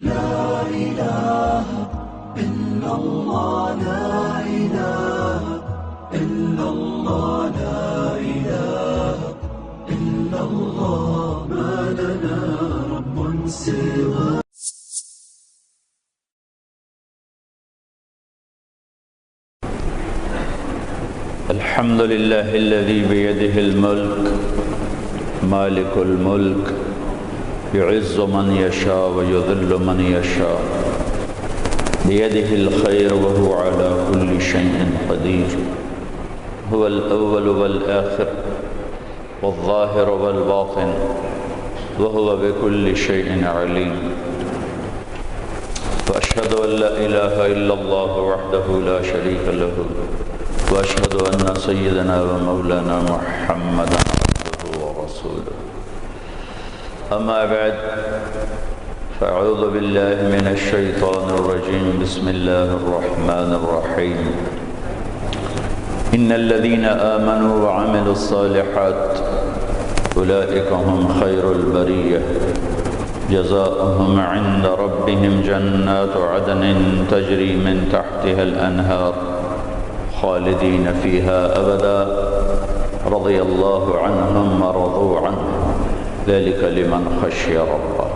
لا إله إلا الله لا إله إلا الله لا إله إلا الله ما لنا رب سواه. الحمد لله الذي بيده الملك مالك الملك يعز من يشاء ويذل من يشاء بيده الخير وهو على كل شيء قدير هو الأول والآخر والظاهر والباطن وهو بكل شيء عليم. وأشهد أن لا إله إلا الله وحده لا شريك له وأشهد أن سيدنا ومولانا محمدا عبده ورسوله. أما بعد فأعوذ بالله من الشيطان الرجيم. بسم الله الرحمن الرحيم. إن الذين آمنوا وعملوا الصالحات أولئك هم خير البرية جزاؤهم عند ربهم جنات عدن تجري من تحتها الأنهار خالدين فيها أبدا رضي الله عنهم ورضوا عنه ذلك لمن خشي ربه.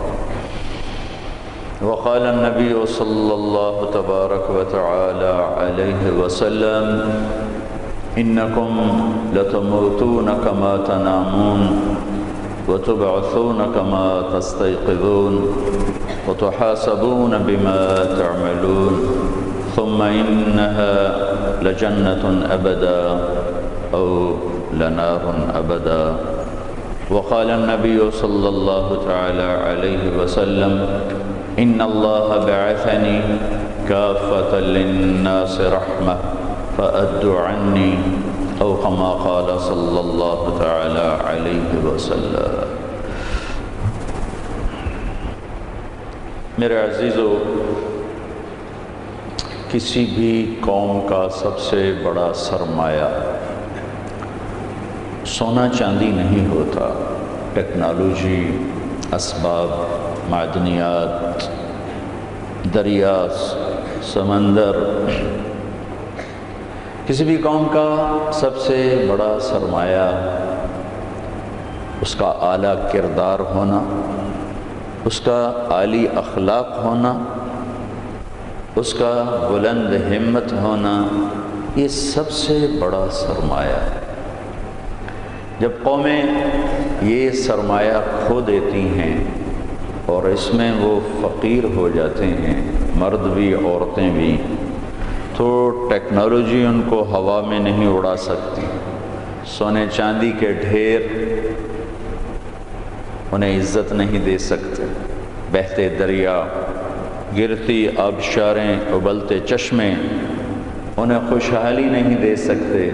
وقال النبي صلى الله تبارك وتعالى عليه وسلم إنكم لتموتون كما تنامون وتبعثون كما تستيقظون وتحاسبون بما تعملون ثم إنها لجنة أبدا أو لنار أبدا. وقال النبي صلى الله تعالى عليه وسلم إن الله بعثني كافة للناس رحمة فأدوا عني أو كما قال صلى الله تعالى عليه وسلم. میرے عزیزو، کسی بھی قوم کا سب سے بڑا سرمایہ سونا چاندی نہیں ہوتا، ٹیکنالوجی، اسباب، معدنیات، دریا، سمندر. کسی بھی قوم کا سب سے بڑا سرمایہ اس کا اعلیٰ کردار ہونا، اس کا عالی اخلاق ہونا، اس کا بلند ہمت ہونا، یہ سب سے بڑا سرمایہ ہے. جب قومیں یہ سرمایہ کھو دیتی ہیں اور اس میں وہ فقیر ہو جاتے ہیں، مرد بھی عورتیں بھی، تو ٹیکنالوجی ان کو ہوا میں نہیں اڑا سکتی، سونے چاندی کے ڈھیر انہیں عزت نہیں دے سکتے، بہتے دریا، گرتی آبشاریں، ابلتے چشمے انہیں خوشحالی نہیں دے سکتے،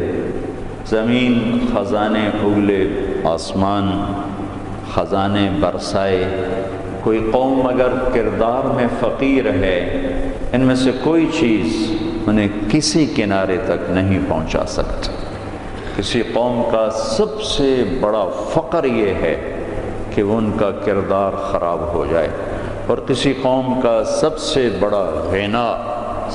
زمین خزانے اگلے، آسمان خزانے برسائے. کوئی قوم اگر کردار میں فقیر ہے، ان میں سے کوئی چیز انہیں کسی کنارے تک نہیں پہنچا سکتی. کسی قوم کا سب سے بڑا فقر یہ ہے کہ ان کا کردار خراب ہو جائے، اور کسی قوم کا سب سے بڑا غنا،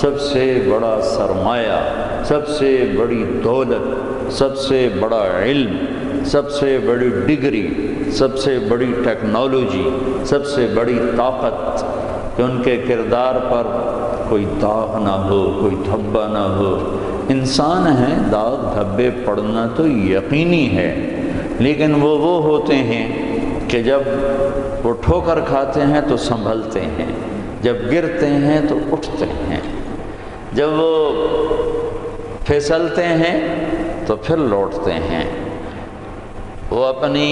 سب سے بڑا سرمایہ، سب سے بڑی دولت، سب سے بڑا علم، سب سے بڑی ڈگری، سب سے بڑی ٹیکنالوجی، سب سے بڑی طاقت کہ ان کے کردار پر کوئی داغ نہ ہو، کوئی دھبا نہ ہو. انسان ہیں، داغ دھبے پڑنا تو یقینی ہے، لیکن وہ ہوتے ہیں کہ جب وہ ٹھوکر کھاتے ہیں تو سنبھلتے ہیں، جب گرتے ہیں تو اٹھتے ہیں، جب وہ پھسلتے ہیں تو پھر لوٹتے ہیں. وہ اپنی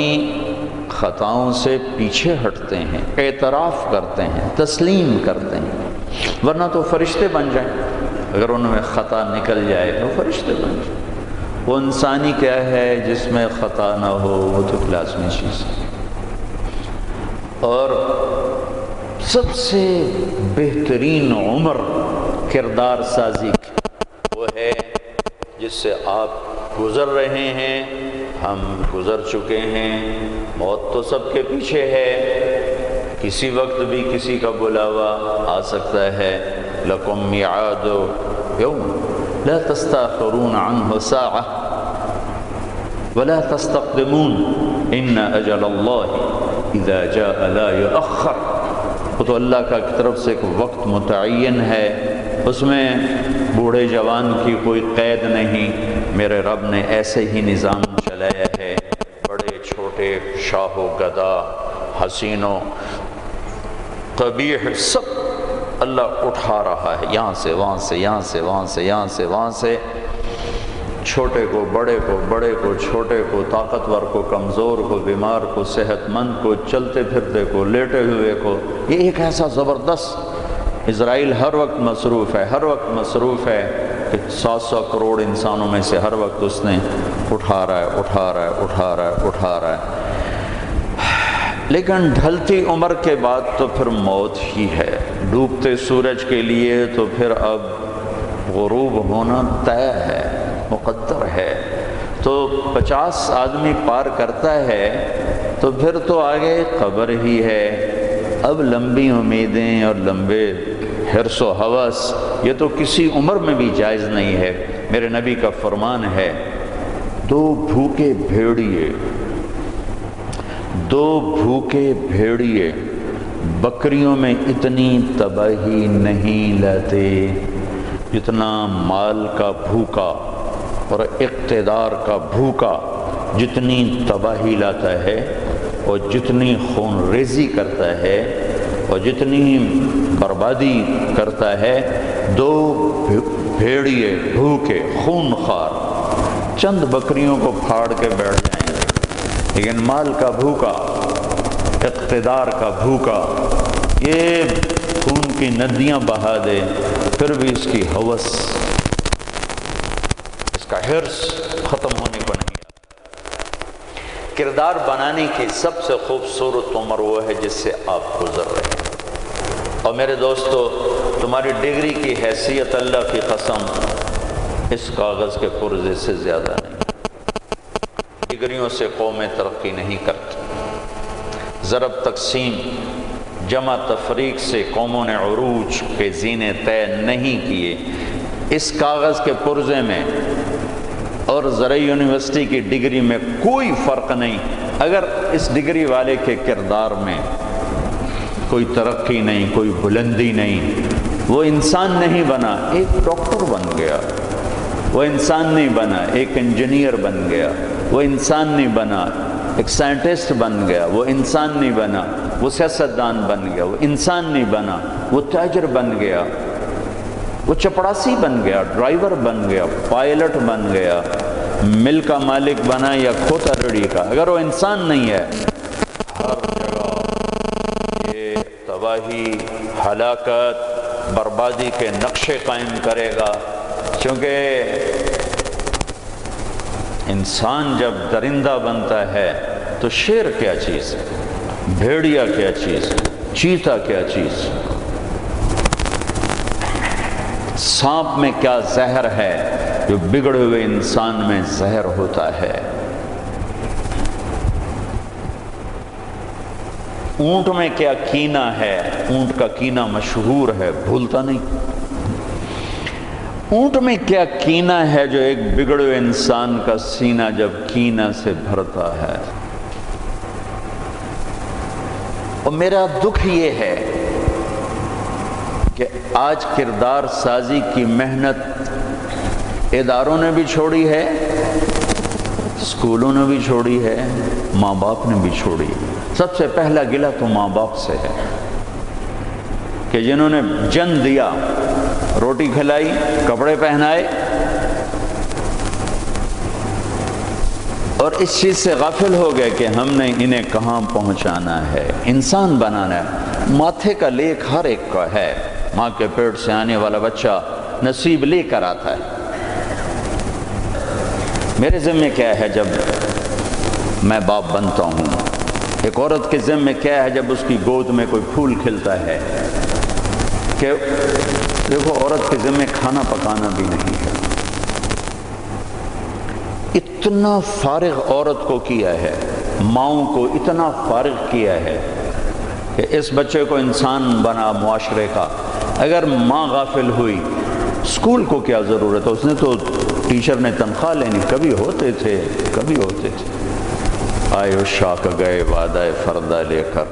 خطاؤں سے پیچھے ہٹتے ہیں، اعتراف کرتے ہیں، تسلیم کرتے ہیں، ورنہ تو فرشتے بن جائیں. اگر ان میں خطا نکل جائے تو فرشتے بن جائیں. وہ انسانی کیا ہے جس میں خطا نہ ہو، وہ تو لازمی چیز ہے. اور سب سے بہترین عمر کردار سازی وہ ہے جس سے آپ گزر رہے ہیں، ہم گزر چکے ہیں، موت تو سب کے پیچھے ہے، کسی وقت بھی کسی کا بلاوا آ سکتا ہے۔ لکم میعاد یوم لا تستاخرون عنہ ساعہ ولا تستقدمون ان اجل اللہ اذا جاء لا یؤخر۔ وہ تو اللہ کا کی طرف سے ایک وقت متعین ہے، اس میں بوڑھے جوان کی کوئی قید نہیں۔ میرے رب نے ایسے ہی نظام چلایا ہے، بڑے چھوٹے، شاہ و گدا، حسین و قبیح، سب اللہ اٹھا رہا ہے، یہاں سے وہاں سے، یہاں سے وہاں سے، یہاں سے وہاں سے، چھوٹے کو بڑے کو، بڑے کو چھوٹے کو، طاقتور کو کمزور کو، بیمار کو صحت مند کو، چلتے پھرتے کو، لیٹے ہوئے کو۔ یہ ایک ایسا زبردست، اسرائیل ہر وقت مصروف ہے، ہر وقت مصروف ہے کہ 700 کروڑ انسانوں میں سے ہر وقت اس نے اٹھا رہا ہے، اٹھا رہا ہے، اٹھا رہا ہے، اٹھا رہا ہے۔ لیکن ڈھلتی عمر کے بعد تو پھر موت ہی ہے، ڈوبتے سورج کے لیے تو پھر اب غروب ہونا طے ہے، مقدر ہے۔ تو 50 آدمی پار کرتا ہے تو پھر تو آگے قبر ہی ہے۔ اب لمبی امیدیں اور لمبے حرص و ہوس یہ تو کسی عمر میں بھی جائز نہیں ہے۔ میرے نبی کا فرمان ہے، دو بھوکے بھیڑیے بکریوں میں اتنی تباہی نہیں لاتے جتنا مال کا بھوکا اور اقتدار کا بھوکا جتنی تباہی لاتا ہے، اور جتنی خون ریزی کرتا ہے اور جتنی بربادی کرتا ہے۔ دو بھیڑیے بھوکے خون خار چند بکریوں کو پھاڑ کے بیٹھ جائیں گے، لیکن مال کا بھوکا، اقتدار کا بھوکا، یہ خون کی ندیاں بہا دے پھر بھی اس کی ہوس، اس کا حرص ختم ہونے کو نہیں۔ کردار بنانے کی سب سے خوبصورت عمر وہ ہے جس سے آپ گزر رہے ہیں۔ اور میرے دوستو، تمہاری ڈگری کی حیثیت اللہ کی قسم اس کاغذ کے پرزے سے زیادہ نہیں۔ ڈگریوں سے قومیں ترقی نہیں کرتی، ضرب تقسیم جمع تفریق سے قوموں نے عروج کے زینے طے نہیں کیے۔ اس کاغذ کے پرزے میں اور زرعی یونیورسٹی کی ڈگری میں کوئی فرق نہیں۔ اگر اس ڈگری والے کے کردار میں کوئی ترقی نہیں، کوئی بلندی نہیں، وہ انسان نہیں بنا، ایک ڈاکٹر بن گیا، وہ انسان نہیں بنا، ایک انجینئر بن گیا، وہ انسان نہیں بنا، ایک سائنٹسٹ بن گیا، وہ انسان نہیں بنا، وہ سیاستدان بن گیا، وہ انسان نہیں بنا، وہ تاجر بن گیا، وہ چپڑاسی بن گیا، ڈرائیور بن گیا، پائلٹ بن گیا، مل کا مالک بنا یا کھوتا ریڑھی کا، اگر وہ انسان نہیں ہے، ہر جگہ یہ تباہی، ہلاکت، بربادی کے نقشے قائم کرے گا۔ کیونکہ انسان جب درندہ بنتا ہے تو شیر کیا چیز ہے، بھیڑیا کیا چیز، چیتا کیا چیز، سانپ میں کیا زہر ہے جو بگڑے ہوئے انسان میں زہر ہوتا ہے۔ اونٹ میں کیا کینہ ہے، اونٹ کا کینہ مشہور ہے، بھولتا نہیں۔ اونٹ میں کیا کینہ ہے جو ایک بگڑے ہوئے انسان کا سینہ جب کینہ سے بھرتا ہے۔ اور میرا دکھ یہ ہے کہ آج کردار سازی کی محنت اداروں نے بھی چھوڑی ہے، اسکولوں نے بھی چھوڑی ہے، ماں باپ نے بھی چھوڑی۔ سب سے پہلا گلہ تو ماں باپ سے ہے کہ جنہوں نے جن دیا، روٹی کھلائی، کپڑے پہنائے، اور اس چیز سے غافل ہو گئے کہ ہم نے انہیں کہاں پہنچانا ہے، انسان بنانا ہے۔ ماتھے کا لیک ہر ایک کا ہے، ماں کے پیٹ سے آنے والا بچہ نصیب لے کر آتا ہے۔ میرے ذمہ کیا ہے جب میں باپ بنتا ہوں، ایک عورت کے ذمہ کیا ہے جب اس کی گود میں کوئی پھول کھلتا ہے، کہ دیکھو عورت کے ذمہ کھانا پکانا بھی نہیں ہے۔ اتنا فارغ عورت کو کیا ہے، ماؤں کو اتنا فارغ کیا ہے کہ اس بچے کو انسان بنا معاشرے کا۔ اگر ماں غافل ہوئی، اسکول کو کیا ضرورت ہے، اس نے تو ٹیچر نے تنخواہ لینی، کبھی ہوتے تھے کبھی ہوتے تھے۔ آئے شاک گئے وعدہ فردہ لے کر،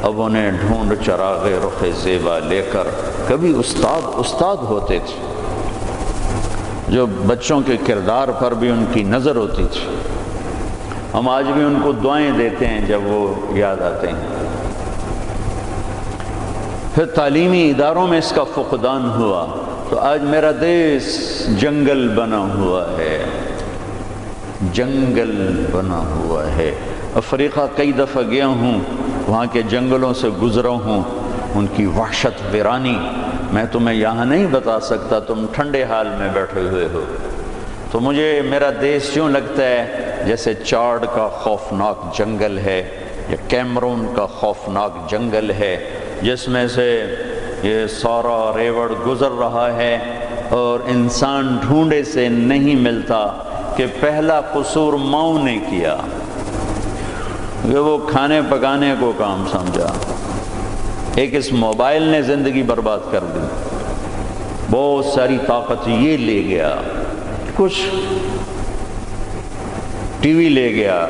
اب انہیں ڈھونڈ چراغ رخ زیبا لے کر، کبھی استاد ہوتے تھے جو بچوں کے کردار پر بھی ان کی نظر ہوتی تھی۔ ہم آج بھی ان کو دعائیں دیتے ہیں جب وہ یاد آتے ہیں۔ پھر تعلیمی اداروں میں اس کا فقدان ہوا تو آج میرا دیش جنگل بنا ہوا ہے، جنگل بنا ہوا ہے۔ افریقہ کئی دفعہ گیا ہوں، وہاں کے جنگلوں سے گزرا ہوں، ان کی وحشت ویرانی میں تمہیں یہاں نہیں بتا سکتا، تم ٹھنڈے حال میں بیٹھے ہوئے ہو۔ تو مجھے میرا دیش یوں لگتا ہے جیسے چاڈ کا خوفناک جنگل ہے یا کیمرون کا خوفناک جنگل ہے، جس میں سے یہ سارا ریوڑ گزر رہا ہے اور انسان ڈھونڈے سے نہیں ملتا کہ پہلا قصور ماؤں نے کیا کہ وہ کھانے پکانے کو کام سمجھا۔ ایک اس موبائل نے زندگی برباد کر دی، بہت ساری طاقت یہ لے گیا، کچھ ٹی وی لے گیا،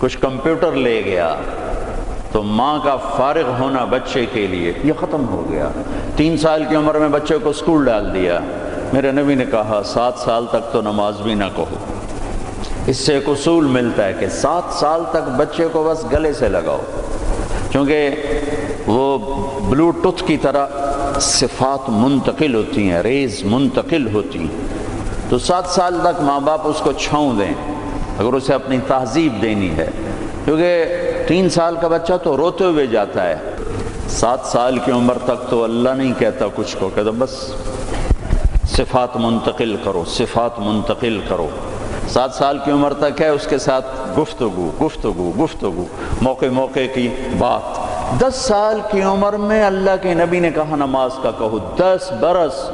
کچھ کمپیوٹر لے گیا، تو ماں کا فارغ ہونا بچے کے لیے یہ ختم ہو گیا۔ 3 سال کی عمر میں بچے کو اسکول ڈال دیا۔ میرے نبی نے کہا 7 سال تک تو نماز بھی نہ کہو۔ اس سے ایک اصول ملتا ہے کہ 7 سال تک بچے کو بس گلے سے لگاؤ، کیونکہ وہ بلوٹوتھ کی طرح صفات منتقل ہوتی ہیں، ریز منتقل ہوتی ہیں۔ تو 7 سال تک ماں باپ اس کو چھاؤں دیں اگر اسے اپنی تہذیب دینی ہے، کیونکہ 3 سال کا بچہ تو روتے ہوئے جاتا ہے۔ 7 سال کی عمر تک تو اللہ نہیں کہتا کچھ کو، کہتا بس صفات منتقل کرو، صفات منتقل کرو۔ 7 سال کی عمر تک ہے اس کے ساتھ گفتگو، موقع کی بات۔ 10 سال کی عمر میں اللہ کے نبی نے کہا نماز کا کہو، 10 برس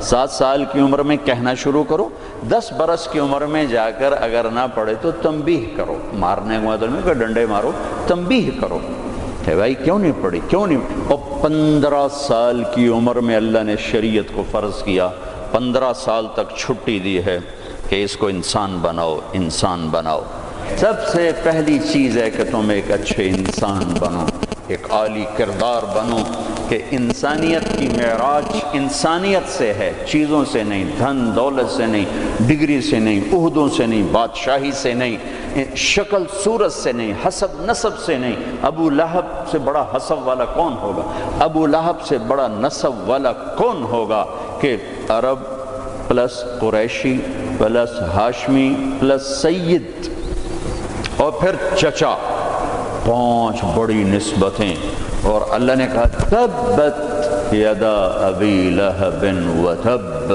7 سال کی عمر میں کہنا شروع کرو، 10 برس کی عمر میں جا کر اگر نہ پڑھے تو تنبیہ کرو، مارنے کا مطلب نہیں کہ ڈنڈے مارو، تنبیہ کرو کہ بھائی کیوں نہیں پڑھی، کیوں نہیں۔ اور 15 سال کی عمر میں اللہ نے شریعت کو فرض کیا، 15 سال تک چھٹی دی ہے کہ اس کو انسان بناؤ، انسان بناؤ۔ سب سے پہلی چیز ہے کہ تم ایک اچھے انسان بنو، ایک عالی کردار بنو، کہ انسانیت کی معراج انسانیت سے ہے، چیزوں سے نہیں، دھن دولت سے نہیں، ڈگری سے نہیں، عہدوں سے نہیں، بادشاہی سے نہیں، شکل صورت سے نہیں، حسب نسب سے نہیں۔ ابو لہب سے بڑا حسب والا کون ہوگا؟ ابو لہب سے بڑا نسب والا کون ہوگا کہ Arab plus Qureshi plus Hashmi plus Syed اور پھر چچا، 5 بڑی نسبتیں۔ اور اللہ نے کہا تبت یدا ابی لہب وتب،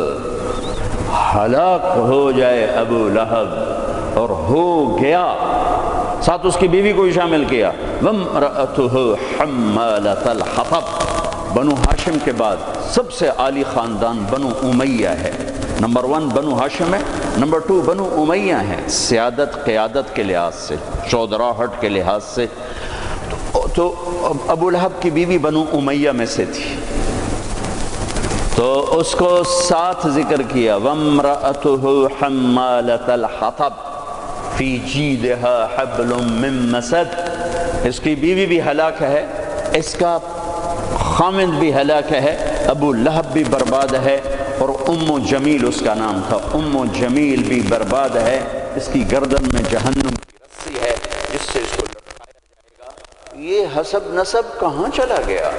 ہلاک ہو جائے ابو لہب، اور ہو گیا، ساتھ اس کی بیوی کو شامل کیا، وامرأتہ حمالۃ الحطب۔ بنو ہاشم کے بعد سب سے عالی خاندان بنو امیہ ہے۔ نمبر 1 بنو ہاشم ہے، نمبر 2 بنو امیہ ہے، سیادت قیادت کے لحاظ سے، چودراہٹ کے لحاظ سے۔ تو ابو لہب کی بیوی بنو امیہ میں سے تھی، تو اس کو ساتھ ذکر کیا، وامرأتہ حمالۃ الحطب فی جیدہا حبل من مسد۔ اس کی بیوی بھی ہلاک ہے، اس کا خامند بھی ہلاک ہے، ابو لہب بھی برباد ہے، اور ام جمیل اس کا نام تھا، ام جمیل بھی برباد ہے، اس کی گردن میں جہنم کی رسی ہے جس سے اس کو لٹکایا جائے گا۔ یہ حسب نسب کہاں چلا گیا؟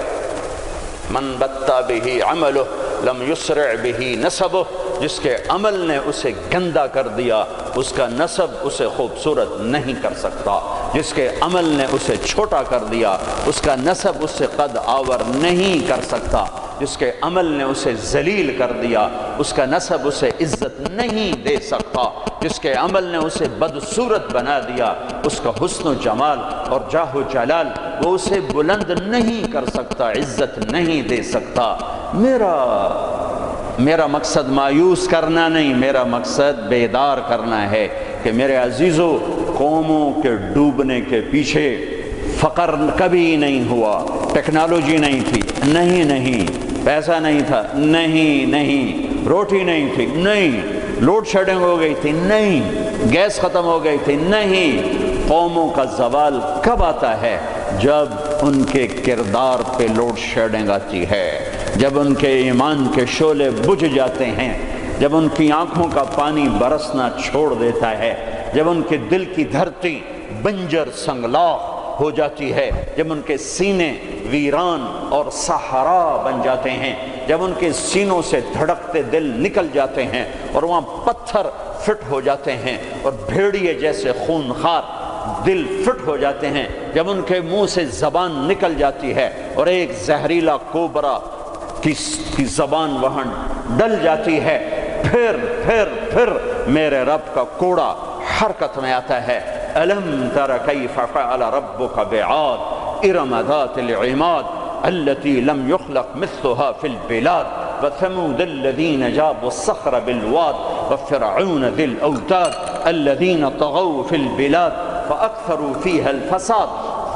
من بطا بہ عملہ لم یسرع بہ نسبہ، جس کے عمل نے اسے گندا کر دیا اس کا نسب اسے خوبصورت نہیں کر سکتا، جس کے عمل نے اسے چھوٹا کر دیا اس کا نسب اس سے قد آور نہیں کر سکتا، جس کے عمل نے اسے ذلیل کر دیا اس کا نسب اسے عزت نہیں دے سکتا، جس کے عمل نے اسے بدصورت بنا دیا اس کا حسن و جمال اور جاہ و جلال وہ اسے بلند نہیں کر سکتا، عزت نہیں دے سکتا۔ میرا مقصد مایوس کرنا نہیں، میرا مقصد بیدار کرنا ہے کہ میرے عزیزو، قوموں کے ڈوبنے کے پیچھے فقر کبھی نہیں ہوا، ٹیکنالوجی نہیں تھی، نہیں، پیسہ نہیں تھا، نہیں، روٹی نہیں تھی، نہیں، لوڈ شیڈنگ ہو گئی تھی، نہیں، گیس ختم ہو گئی تھی، نہیں۔ قوموں کا زوال کب آتا ہے؟ جب ان کے کردار پہ لوڈ شیڈنگ آتی ہے، جب ان کے ایمان کے شعلے بجھ جاتے ہیں، جب ان کی آنکھوں کا پانی برسنا چھوڑ دیتا ہے، جب ان کے دل کی دھرتی بنجر سنگلاخ ہو جاتی ہے، جب ان کے سینے ویران اور صحرا بن جاتے ہیں، جب ان کے سینوں سے دھڑکتے دل نکل جاتے ہیں اور وہاں پتھر فٹ ہو جاتے ہیں اور بھیڑیے جیسے خونخوار دل فٹ ہو جاتے ہیں، جب ان کے منہ سے زبان نکل جاتی ہے اور ایک زہریلا کوبرا کی زبان وہاں ڈل جاتی ہے، پھر میرے رب کا کوڑا حرکت میں آتا ہے۔ ألم تر كيف فعل ربك بعاد إرم ذات العماد التي لم يخلق مثلها في البلاد وثمود الذين جابوا الصخر بالواد وفرعون ذي الأوتاد الذين طغوا في البلاد فأكثروا فيها الفساد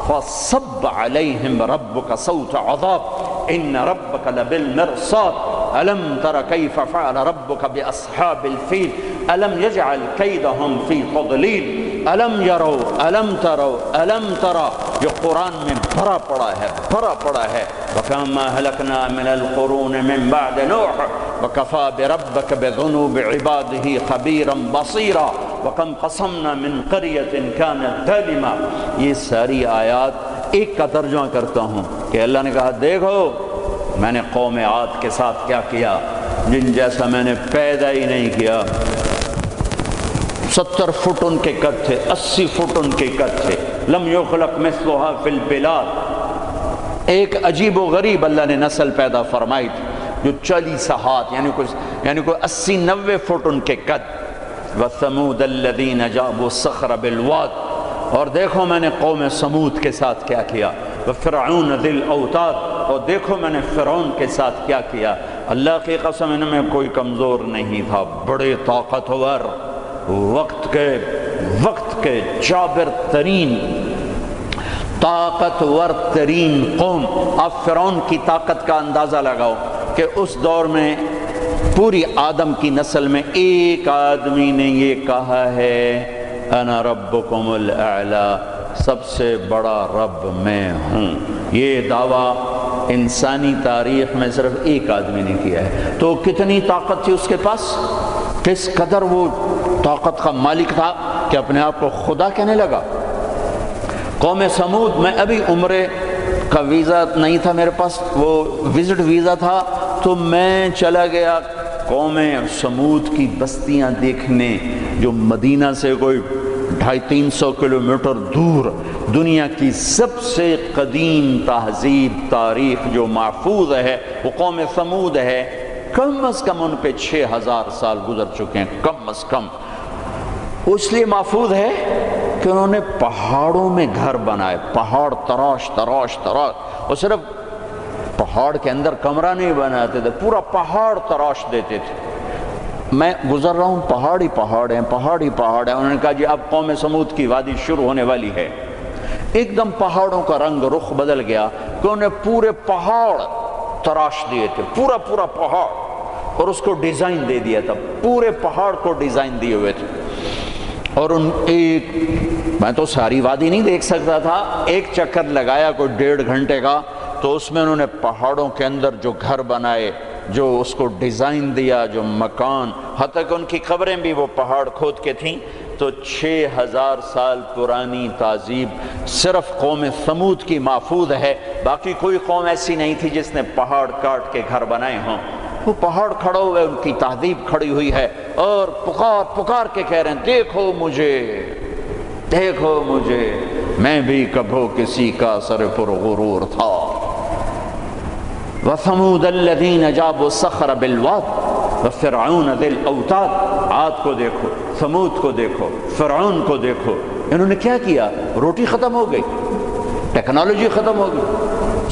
فصب عليهم ربك صوت عذاب إن ربك لبالمرصاد ألم تر كيف فعل ربك بأصحاب الفيل ألم يجعل كيدهم في تضليل ألم يروا ألم تروا ألم ترى۔ جو قرآن میں بھرا پڑا ہے وَكَمَّا أَهْلَكْنَا مِنَ الْقُرُونِ مِن بَعْدِ نُوحٍ وَكَفَى بِرَبِّكَ بِذُنُوبِ عِبَادِهِ خَبِيرًا بَصِيرًا وَكَمْ قَصَمْنَا مِن قَرْيَةٍ كَانَتْ ظَالِمَةً۔ یہ ساری آیات ایک کا ترجمہ کرتا ہوں کہ اللہ نے کہا دیکھو میں نے قوم عاد کے ساتھ کیا کیا، جن جیسا میں نے پیدا ہی نہیں کیا۔ 70 فٹ ان کے قد تھے، 80 فٹ ان کے قد تھے، لم یخلق مثلها فی البلاد۔ ایک عجیب و غریب اللہ نے نسل پیدا فرمائی تھی جو 40 ہاتھ یعنی کوئی 80-90 فٹ ان کے قد۔ وَثَمُودَ الَّذِينَ جَابُوا الصَّخْرَ بِالْوَادِ، اور دیکھو میں نے قوم سمود کے ساتھ کیا کیا۔ وَفِرْعَوْنَ ذِي الْأَوْتَادِ، اور دیکھو میں نے فرعون کے ساتھ کیا کیا۔ اللہ کی قسم ان میں کوئی کمزور نہیں تھا، بڑے طاقتور، وقت کے جابر ترین، طاقتور ترین قوم۔ آپ فرعون کی طاقت کا اندازہ لگاؤ کہ اس دور میں پوری آدم کی نسل میں ایک آدمی نے یہ کہا ہے انا ربکم الاعلی، سب سے بڑا رب میں ہوں۔ یہ دعویٰ انسانی تاریخ میں صرف ایک آدمی نے کیا ہے۔ تو کتنی طاقت تھی اس کے پاس، کس قدر وہ طاقت کا مالک تھا کہ اپنے آپ کو خدا کہنے لگا۔ قوم سمود میں ابھی عمرے کا ویزا نہیں تھا میرے پاس، وہ وزٹ ویزا تھا، تو میں چلا گیا قوم سمود کی بستیاں دیکھنے، جو مدینہ سے کوئی 250-300 کلومیٹر دور دنیا کی سب سے قدیم تہذیب تاریخ جو محفوظ ہے وہ قوم سمود ہے۔ کم از کم ان پہ 6000 سال گزر چکے ہیں، کم از کم۔ اس لیے محفوظ ہے کہ انہوں نے پہاڑوں میں گھر بنائے، پہاڑ تراش اور صرف پہاڑ کے اندر کمرہ نہیں بناتے تھے، پورا پہاڑ تراش دیتے تھے۔ میں گزر رہا ہوں، پہاڑ ہی پہاڑ ہیں۔ انہوں نے کہا جی اب قوم سمود کی وادی شروع ہونے والی ہے۔ ایک دم پہاڑوں کا رنگ رخ بدل گیا کہ انہوں نے پورے پہاڑ تراش دیے تھے، پورا پہاڑ، اور اس کو ڈیزائن دے دیا تھا، پورے پہاڑ کو ڈیزائن دیے ہوئے تھے۔ اور میں تو ساری وادی نہیں دیکھ سکتا تھا، ایک چکر لگایا کوئی 1.5 گھنٹے کا، تو اس میں انہوں نے پہاڑوں کے اندر جو گھر بنائے، جو اس کو ڈیزائن دیا، جو مکان، حتیٰ کہ ان کی قبریں بھی وہ پہاڑ کھود کے تھیں۔ تو 6000 سال پرانی تہذیب صرف قوم سمود کی محفوظ ہے، باقی کوئی قوم ایسی نہیں تھی جس نے پہاڑ کاٹ کے گھر بنائے ہوں۔ وہ پہاڑ کھڑا ہوئے، ان کی تہذیب کھڑی ہوئی ہے، اور پکار کے کہہ رہے ہیں دیکھو مجھے، میں بھی کبھو کسی کا سر پر غرور تھا۔ وَثَمُودَ الَّذِينَ جَابُوا الصَّخْرَ بِالْوَادِ وَفِرْعَوْنَ ذِي الْأَوْتَادِ۔ عاد کو دیکھو، ثمود کو دیکھو، فرعون کو دیکھو، انہوں نے کیا کیا؟ روٹی ختم ہو گئی، ٹیکنالوجی ختم ہو گئی،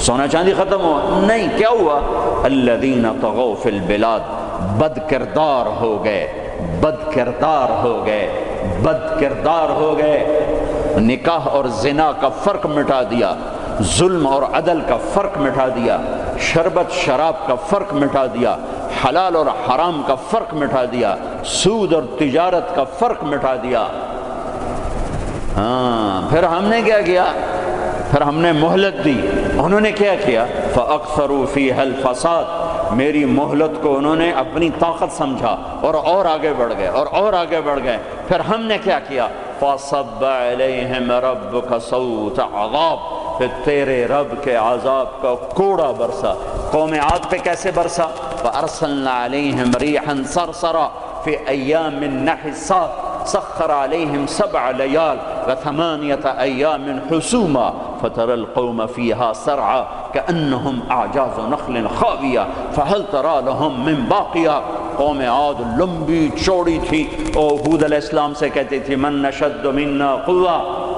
سونا چاندی ختم ہوا، نہیں، کیا ہوا؟ الَّذِينَ طَغَوْا فِي الْبِلَادِ، بد کردار ہو گئے۔ نکاح اور زنا کا فرق مٹا دیا، ظلم اور عدل کا فرق مٹا دیا، شربت شراب کا فرق مٹا دیا، حلال اور حرام کا فرق مٹا دیا، سود اور تجارت کا فرق مٹا دیا۔ ہاں، پھر ہم نے کیا کیا؟ پھر ہم نے مہلت دی۔ انہوں نے کیا کیا؟ فَأَكْثَرُوا فِيهَا الْفَسَادَ، میری مہلت کو انہوں نے اپنی طاقت سمجھا اور آگے بڑھ گئے اور آگے بڑھ گئے۔ پھر ہم نے کیا کیا؟ فَصَبَّ عَلَيْهِمْ رَبُّكَ صَوْتَ عَذَابٍ، پھر تیرے رب کے عذاب کا کوڑا برسا۔ قوم عاد پہ کیسے برسا؟ فَأَرْسَلْنَا عَلَيْهِمْ رِيحًا صَرْصَرًا فِي أَيَّامٍ نَحِسَاتٍ سخر عليهم 7 ليال و8 أيام حسوما فترى القوم فيها سرعا كأنهم أعجاز نخل خاوية فهل ترى لهم من باقية۔ قوم عاد لمبی چوڑی تھی، اور ہود علیہ السلام سے کہتی تھی من نشد منا قوة،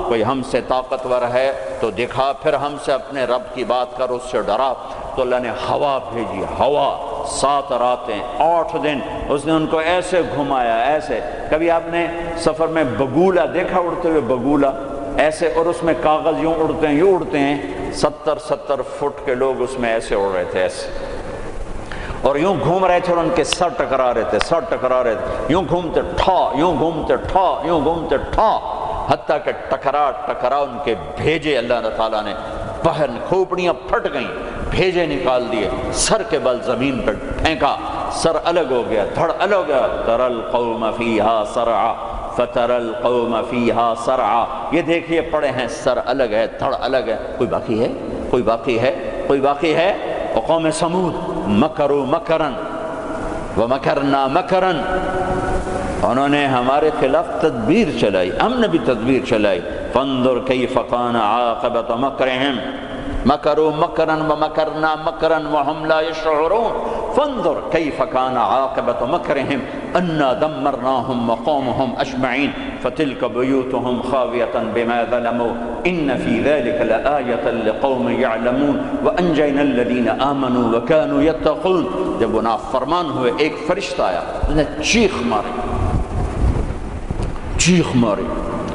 کوئی ہم سے طاقتور ہے تو دکھا، پھر ہم سے اپنے رب کی بات کر، اس سے ڈرا۔ تو اللہ نے ہوا بھیجی، ہوا 7 راتیں 8 دن اس نے ان کو ایسے گھمایا، ایسے۔ کبھی آپ نے سفر میں بگولا دیکھا اڑتے ہوئے؟ بگولا ایسے، اور اس میں کاغذ یوں اڑتے ہیں، یوں اڑتے ہیں۔ 70 فٹ کے لوگ اس میں ایسے اڑ رہے تھے، ایسے، اور یوں گھوم رہے تھے، اور ان کے سر ٹکرا رہے تھے، سر ٹکرا رہے تھے، یوں گھومتے ٹھا، یوں گھومتے ٹھا، یوں گھومتے ٹھا، حتیٰ کہ ٹکرا ان کے بھیجے اللہ تعالیٰ نے باہر، کھوپڑیاں پھٹ گئیں، بھیجے نکال دیے، سر کے بل زمین پر پھینکا، سر الگ ہو گیا، دھڑ الگ ہو گیا۔ تَرَى الْقَوْمَ فِيهَا سَرْعًا فَتَرَى الْقَوْمَ فِيهَا سَرْعًا، یہ دیکھیے پڑے ہیں، سر الگ ہے، دھڑ الگ ہے، کوئی باقی ہے؟ کوئی باقی ہے؟ کوئی باقی ہے؟ وقوم سمود مکروا مکرا ومکرنا مکرا، انہوں نے ہمارے خلاف تدبیر چلائی، ہم نے بھی تدبیر چلائی۔ فانظر کیف کان عاقبۃ مکرہم، مکروا مکرا ومکرنا مکرا وهم لا يشعرون، فانظر کیف کان عاقبۃ مکرہم انا دمرناهم وقومهم اجمعین فتلک بیوتهم خاویۃ بما ظلموا ان فی ذلک لآیۃ لقوم یعلمون وانجینا الذین آمنوا وکانوا یتقون۔ جب وہ نافرمان ہوئے، ایک فرشتہ آیا، اس نے چیخ ماری،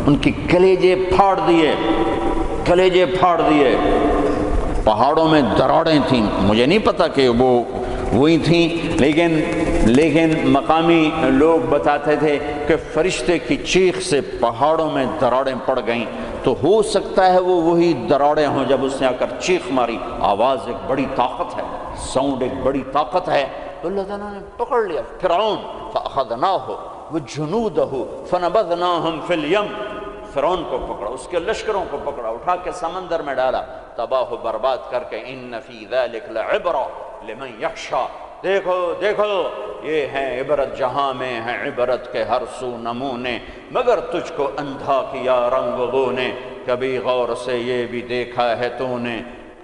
ان کی کلیجے پھاڑ دیے، کلیجے پھاڑ دیے۔ پہاڑوں میں دراڑیں تھیں، مجھے نہیں پتا کہ وہ وہی تھیں، لیکن مقامی لوگ بتاتے تھے کہ فرشتے کی چیخ سے پہاڑوں میں دراڑیں پڑ گئیں، تو ہو سکتا ہے وہ وہی دراڑیں ہوں جب اس نے آ کر چیخ ماری۔ آواز ایک بڑی طاقت ہے، ساؤنڈ ایک بڑی طاقت ہے، تو اللہ تعالیٰ نے پکڑ لیا فرعون، فأخذناہ وجنودہ فنبذناہم فی الیم، فرعون کو پکڑا، اس کے لشکروں کو پکڑا، اٹھا کے سمندر میں ڈالا، تباہ و برباد کر کے۔ ان فی ذلک لعبرۃ لمن یخشی، دیکھو یہ ہے عبرت، جہاں میں ہے عبرت کے ہر سو نمونے، مگر تجھ کو اندھا کیا رنگ نے، کبھی غور سے یہ بھی دیکھا ہے تو نے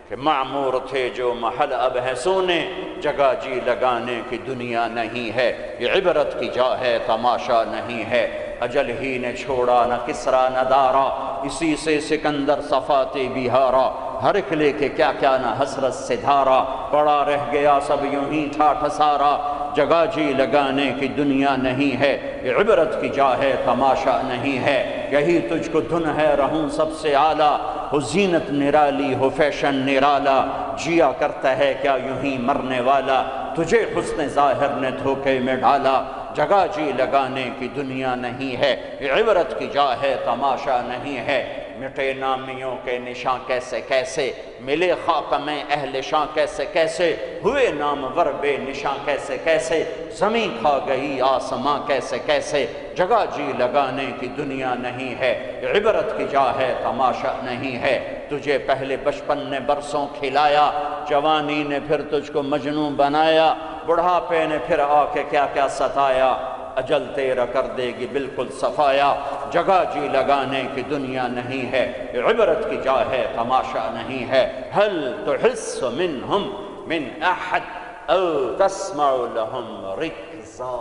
کہ معمور تھے جو محل اب ہے سونے، جگہ جی لگانے کی دنیا نہیں ہے، یہ عبرت کی جا ہے تماشا نہیں ہے۔ اجل ہی نے چھوڑا نہ کسرا نہ دارا، اسی سے سکندر صفاتے بہارا، ہر ایک لے کے کیا کیا نہ حسرت سے دھارا، پڑا رہ گیا سب یوں ہی ٹھاٹھ سارا، جگہ جی لگانے کی دنیا نہیں ہے، یہ عبرت کی جا ہے تماشا نہیں ہے۔ یہی تجھ کو دھن ہے رہوں سب سے اعلیٰ، ہو زینت نرالی ہو فیشن نرالا، جیا کرتا ہے کیا یوں ہی مرنے والا، تجھے حسن ظاہر نے دھوکے میں ڈالا، جگہ جی لگانے کی دنیا نہیں ہے، یہ عبرت کی جا ہے تماشا نہیں ہے۔ مٹے نامیوں کے نشاں کیسے کیسے، ملے خاک میں اہل شاں کیسے کیسے، ہوئے نامور بے نشاں کیسے کیسے، زمین کھا گئی آسماں کیسے کیسے، جگہ جی لگانے کی دنیا نہیں ہے، یہ عبرت کی جا ہے تماشا نہیں ہے۔ تجھے پہلے بچپن نے برسوں کھلایا، جوانی نے پھر تجھ کو مجنون بنایا، بڑھاپے نے پھر آ کے کیا کیا ستایا، اجل تیرا کر دے گی بالکل صفایا، جگہ جی لگانے کی دنیا نہیں ہے، یہ عبرت کی جا ہے تماشا نہیں ہے۔ هل تحس منہم من احد او تسمع لهم رکزا،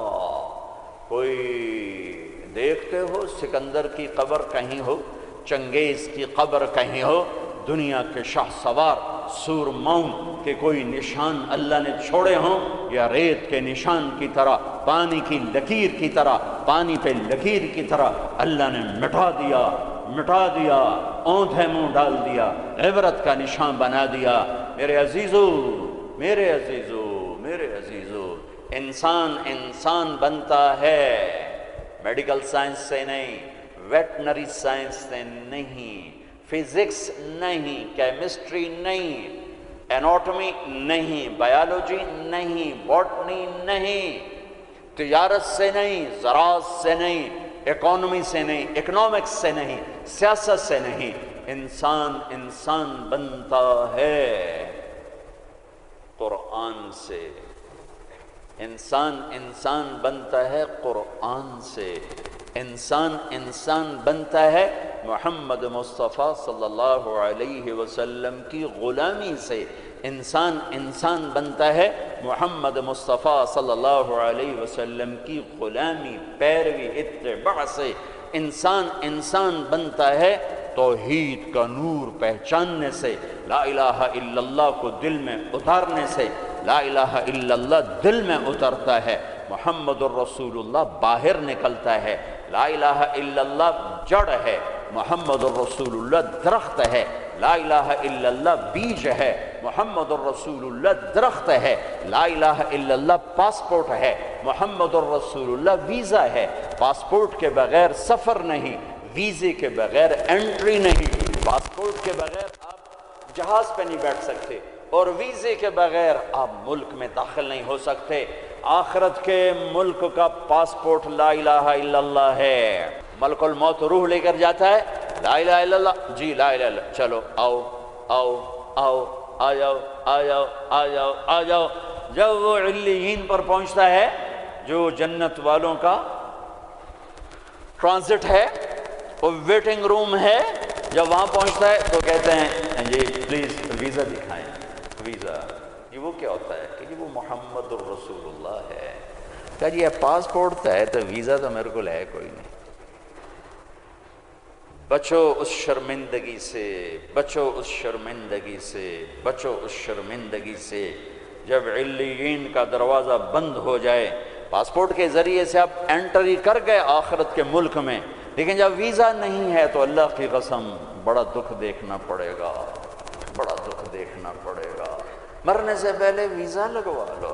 کوئی دیکھتے ہو سکندر کی قبر کہیں ہو، چنگیز کی قبر کہیں ہو، دنیا کے شاہ سوار سور مون کے کوئی نشان اللہ نے چھوڑے ہوں، یا ریت کے نشان کی طرح، پانی کی لکیر کی طرح، پانی پہ لکیر کی طرح اللہ نے مٹا دیا، مٹا دیا، اوندھے منہ ڈال دیا، عبرت کا نشان بنا دیا۔ میرے عزیزو، میرے عزیزو، میرے عزیزو، انسان انسان بنتا ہے میڈیکل سائنس سے نہیں، ویٹنری سائنس سے نہیں، فزکس نہیں، کیمسٹری نہیں، اناٹومی نہیں، بایولوجی نہیں، باٹنی نہیں، تجارت سے نہیں، زراعت سے نہیں، اکانومی سے نہیں، اکنامکس سے نہیں، سیاست سے نہیں، انسان انسان بنتا ہے قرآن سے، انسان انسان بنتا ہے قرآن سے، انسان انسان بنتا ہے محمد مصطفیٰ صلی اللہ علیہ وسلم کی غلامی سے، انسان انسان بنتا ہے محمد مصطفیٰ صلی اللہ علیہ وسلم کی غلامی، پیروی، اتباع سے، انسان انسان بنتا ہے توحید کا نور پہچاننے سے، لا الہ الا اللہ کو دل میں اتارنے سے، لا الہ الا اللہ دل میں اترتا ہے، محمد الرسول اللہ باہر نکلتا ہے، لا الہ الا اللہ جڑ ہے، محمد الرسول اللہ درخت ہے، لا الہ الا اللہ بیج ہے، محمد الرسول اللہ درخت ہے، لا الہ الا اللہ پاسپورٹ ہے، محمد الرسول اللہ ویزا ہے، پاسپورٹ کے بغیر سفر نہیں، ویزے کے بغیر انٹری نہیں، پاسپورٹ کے بغیر آپ جہاز پہ نہیں بیٹھ سکتے، اور ویزے کے بغیر آپ ملک میں داخل نہیں ہو سکتے۔ آخرت کے ملک کا پاسپورٹ لا الہ الا اللہ ہے، ملک الموت روح لے کر جاتا ہے، لا الہ الا اللہ، جی لا الہ الا اللہ، چلو آؤ آؤ آؤ، آ جاؤ آ جاؤ آ جاؤ آ جاؤ۔ جب وہ علیین پر پہنچتا ہے جو جنت والوں کا ٹرانزٹ ہے، وہ ویٹنگ روم ہے، جب وہاں پہنچتا ہے تو کہتے ہیں جی پلیز ویزا دکھائیں، ویزا، یہ وہ کیا ہوتا ہے کہ وہ محمد الرسول اللہ ہے، کہ جی یہ پاسپورٹ ہے تو ویزا تو میرے کو ہے کوئی نہیں۔ بچو اس شرمندگی سے، بچو اس شرمندگی سے، بچو اس شرمندگی سے، جب علیین کا دروازہ بند ہو جائے، پاسپورٹ کے ذریعے سے آپ انٹری کر گئے آخرت کے ملک میں، لیکن جب ویزا نہیں ہے تو اللہ کی قسم بڑا دکھ دیکھنا پڑے گا، بڑا دکھ دیکھنا پڑے گا۔ مرنے سے پہلے ویزا لگوا لو،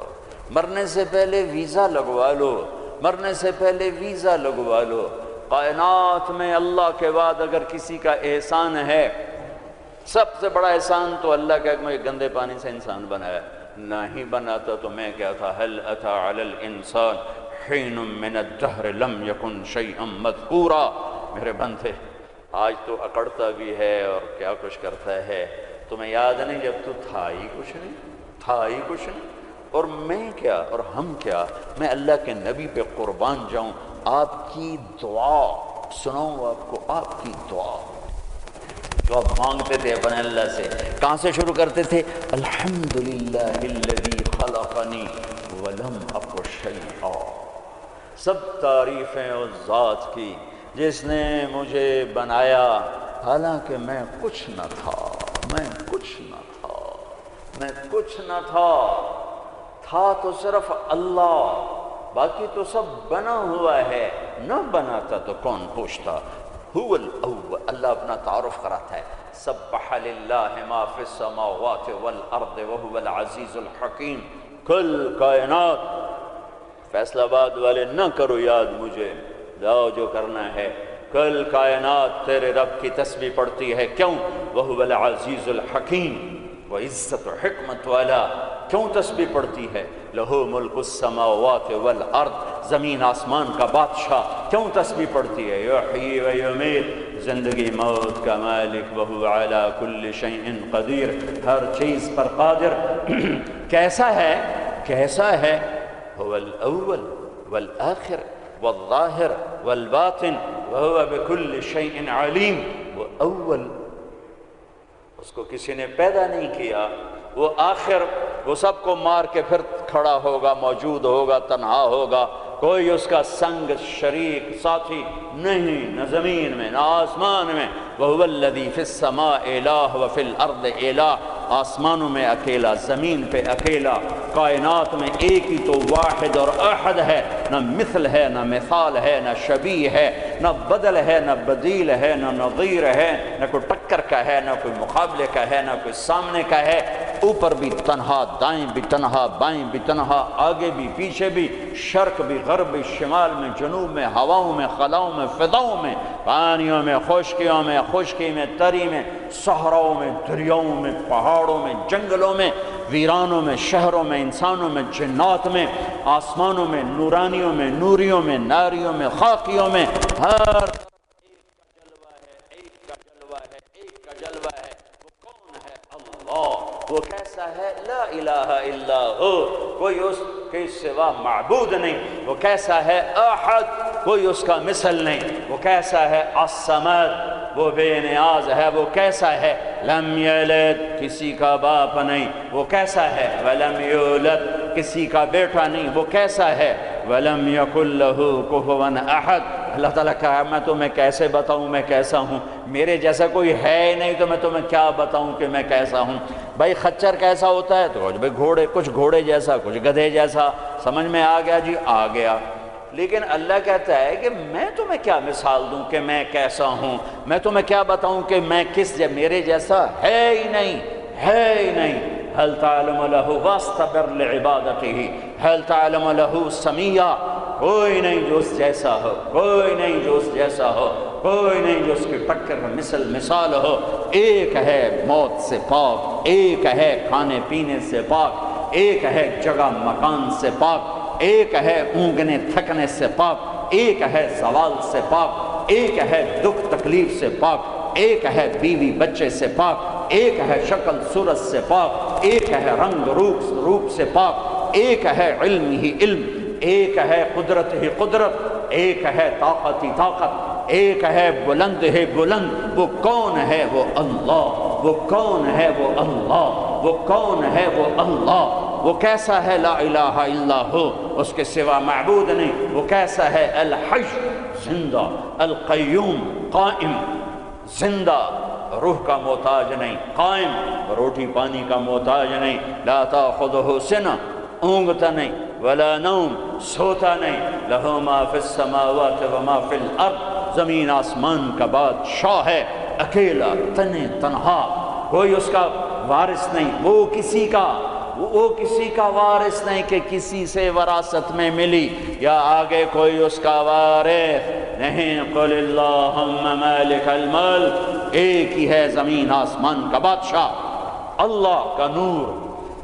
مرنے سے پہلے ویزا لگوا لو، مرنے سے پہلے ویزا لگوا لو۔ کائنات میں اللہ کے بعد اگر کسی کا احسان ہے، سب سے بڑا احسان تو اللہ کا مجھے گندے پانی سے انسان بنایا، نہیں بناتا تو میں کیا تھا، هل اتى على الانسان حین من الدہر لم یکن شیئا مذکورا۔ میرے بندے آج تو اکڑتا بھی ہے اور کیا کچھ کرتا ہے، تمہیں یاد نہیں جب تو تھا ہی کچھ نہیں، تھا ہی کچھ نہیں، اور میں کیا اور ہم کیا، میں اللہ کے نبی پہ قربان جاؤں۔ آپ کی دعا سناؤں آپ کو، آپ کی دعا جو آپ مانگتے تھے اپنے اللہ سے، کہاں سے شروع کرتے تھے؟ الحمدللہ الذی خلقنی ولم اک شیئا، سب تعریفیں اس ذات کی جس نے مجھے بنایا حالانکہ میں کچھ نہ تھا، میں کچھ نہ تھا، میں کچھ نہ تھا، تھا تو صرف اللہ، باقی تو سب بنا ہوا ہے، نہ بناتا تو کون پوچھتا۔ هو الاول، اللہ اپنا تعارف کراتا ہے، سبح للہ ما فی السماوات والارض وهو العزیز الحکیم۔ کل کائنات، فیصل آباد والے نہ کرو یاد مجھے، جاؤ جو کرنا ہے، کل کائنات تیرے رب کی تسبیح پڑھتی ہے، کیوں؟ وهو العزیز الحکیم، وہ عزت و حکمت والا، کیوں تسبیح پڑھتی ہے؟ لہو ملک السماوات والارض، زمین آسمان کا بادشاہ، کیوں تسبیح پڑھتی ہے؟ یحیی و یمیت، زندگی موت کا مالک، وہو علی کل شیء قدیر، ہر چیز پر قادر۔ کیسا ہے؟ کیسا ہے؟ هو الاول والآخر والظاہر والباطن وهو بكل شیء علیم۔ وہ اول، اس کو کسی نے پیدا نہیں کیا، وہ آخر، وہ سب کو مار کے پھر کھڑا ہوگا، موجود ہوگا، تنہا ہوگا، کوئی اس کا سنگ شریک ساتھی نہیں، نہ زمین میں نہ آسمان میں۔ وَهُوَ الَّذِي فِي السَّمَاءِ إِلَٰهٌ وَفِي الْأَرْضِ إِلَٰهٌ، آسمانوں میں اکیلا، زمین پہ اکیلا، کائنات میں ایک ہی تو واحد اور احد ہے، نہ مثل ہے، نہ مثال ہے، نہ شبیہ ہے، نہ بدل ہے، نہ بدیل ہے، نہ نظیر ہے، نہ کوئی ٹکر کا ہے، نہ کوئی مقابلے کا ہے، نہ کوئی سامنے کا ہے، اوپر بھی تنہا، دائیں بھی تنہا، بائیں بھی تنہا، آگے بھی پیچھے بھی، شرق بھی غرب بھی، شمال میں جنوب میں، ہواؤں میں خلاؤں میں فضاؤں میں، پانیوں میں خشکیوں میں، خشکی میں تری میں، صحراؤں میں دریاؤں میں، پہاڑوں میں جنگلوں میں، ویرانوں میں شہروں میں، انسانوں میں جنات میں، آسمانوں میں نورانیوں میں نوریوں میں ناریوں میں خاکیوں میں، ہر ایک کا جلوہ ہے، ایک کا جلوہ ہے۔ وہ کون ہے؟ اللہ۔ وہ کیسا ہے؟ لا الہ الا ہو، کوئی اس کے سوا معبود نہیں۔ وہ کیسا ہے؟ احد، کوئی اس کا مثل نہیں۔ وہ کیسا ہے؟ الصمد، وہ بے نیاز ہے۔ وہ کیسا ہے؟ لم یلد، کسی کا باپ نہیں۔ وہ کیسا ہے؟ ولم یولد، کسی کا بیٹا نہیں۔ وہ کیسا ہے؟ ولم یکن لہ کفوا احد۔ اللہ تعالیٰ کہا میں تمہیں کیسے بتاؤں میں کیسا ہوں، میرے جیسا کوئی ہے ہی نہیں تو میں تمہیں کیا بتاؤں کہ میں کیسا ہوں۔ بھائی خچر کیسا ہوتا ہے؟ تو کچھ گھوڑے جیسا، کچھ گدھے جیسا، سمجھ میں آ گیا جی؟ آ گیا۔ لیکن اللہ کہتا ہے کہ میں تمہیں کیا مثال دوں کہ میں کیسا ہوں، میں تمہیں کیا بتاؤں کہ میں میرے جیسا ہے ہی نہیں، ہے ہی نہیں۔ هل تعلم له واستبر لعبادته هل تعلم له سمیہ، کوئی نہیں جو اس جیسا ہو، کوئی نہیں جو اس جیسا ہو، کوئی نہیں جو اس کی ٹکر مثال ہو۔ ایک ہے موت سے پاک، ایک ہے کھانے پینے سے پاک، ایک ہے جگہ مکان سے پاک، ایک ہے اونگنے تھکنے سے پاک، ایک ہے زوال سے پاک، ایک ہے دکھ تکلیف سے پاک، ایک ہے بیوی بچے سے پاک، ایک ہے شکل صورت سے پاک، ایک ہے رنگ روپ سے پاک، ایک ہے علم ہی علم، ایک ہے قدرت ہی قدرت، ایک ہے طاقت ہی طاقت، ایک ہے بلند ہی بلند۔ وہ کون ہے؟ وہ اللہ۔ وہ کون ہے؟ وہ اللہ۔ وہ کون ہے؟ وہ اللہ۔ وہ کیسا ہے؟ لا الہ الا ہو، اس کے سوا معبود نہیں۔ وہ کیسا ہے؟ الحی، زندہ، القیوم، قائم، زندہ، روح کا محتاج نہیں، قائم، روٹی پانی کا محتاج نہیں، لا تاخذہ سنہ، اونگتا نہیں، ولا نوم، سوتا نہیں، لہ ما فی السماوات و ما فی الارض، زمین آسمان کا بادشاہ ہے، اکیلا، تنہا، کوئی اس کا وارث نہیں، وہ کسی کا وارث نہیں کہ کسی سے وراثت میں ملی، یا آگے کوئی اس کا وارث نہیں۔ قل اللہم مالک الملک، ایک ہی ہے زمین آسمان کا بادشاہ۔ اللہ کا نور،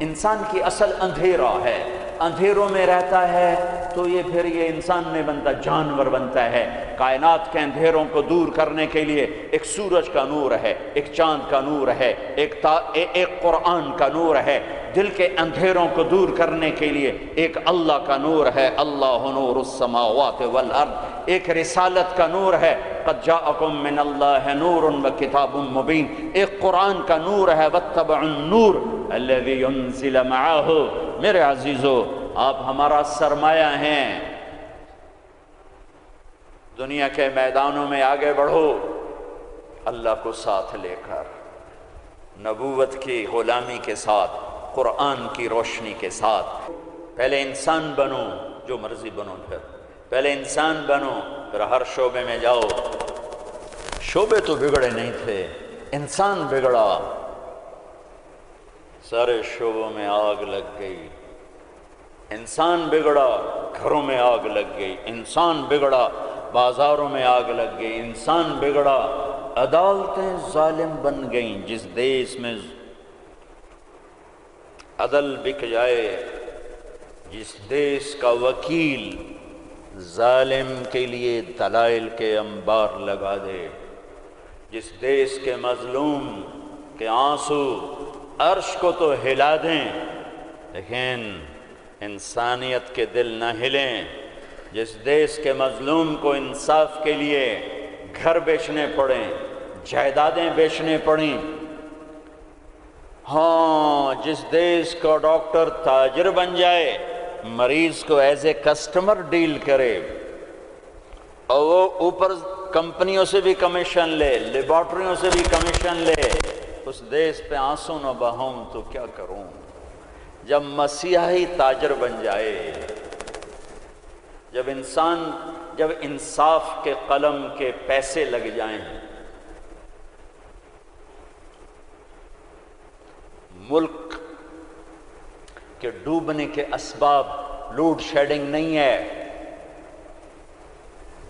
انسان کی اصل اندھیرا ہے، اندھیروں میں رہتا ہے تو یہ پھر یہ انسان نہیں بنتا، جانور بنتا ہے۔ کائنات کے اندھیروں کو دور کرنے کے لیے ایک سورج کا نور ہے، ایک چاند کا نور ہے، ایک قرآن کا نور ہے۔ دل کے اندھیروں کو دور کرنے کے لیے ایک اللہ کا نور ہے، اللہ نور السماوات والارض۔ ایک رسالت کا نور ہے، قد جاءکم من اللہ نور وکتاب مبین۔ ایک قرآن کا نور ہے، واتبعوا النور الذی انزل معہ۔ میرے عزیزو، آپ ہمارا سرمایہ ہیں، دنیا کے میدانوں میں آگے بڑھو اللہ کو ساتھ لے کر، نبوت کی غلامی کے ساتھ، قرآن کی روشنی کے ساتھ۔ پہلے انسان بنو، جو مرضی بنو، پہلے انسان بنو، پھر ہر شعبے میں جاؤ۔ شعبے تو بگڑے نہیں تھے، انسان بگڑا، سارے شعبوں میں آگ لگ گئی۔ انسان بگڑا، گھروں میں آگ لگ گئی۔ انسان بگڑا، بازاروں میں آگ لگ گئی۔ انسان بگڑا، عدالتیں ظالم بن گئیں۔ جس دیش میں عدل بک جائے، جس دیش کا وکیل ظالم کے لیے دلائل کے انبار لگا دے، جس دیش کے مظلوم کے آنسو عرش کو تو ہلا دیں لیکن انسانیت کے دل نہ ہلیں، جس دیش کے مظلوم کو انصاف کے لیے گھر بیچنے پڑیں، جائیدادیں بیچنے پڑیں، ہاں جس دیش کا ڈاکٹر تاجر بن جائے، مریض کو ایز اے کسٹمر ڈیل کرے، اور وہ اوپر کمپنیوں سے بھی کمیشن لے، لیبارٹریوں سے بھی کمیشن لے، اس دیس پہ آنسو نہ بہاؤں تو کیا کروں، جب مسیحی تاجر بن جائے، جب انصاف کے قلم کے پیسے لگ جائیں، ملک کے ڈوبنے کے اسباب لوڈ شیڈنگ نہیں ہے،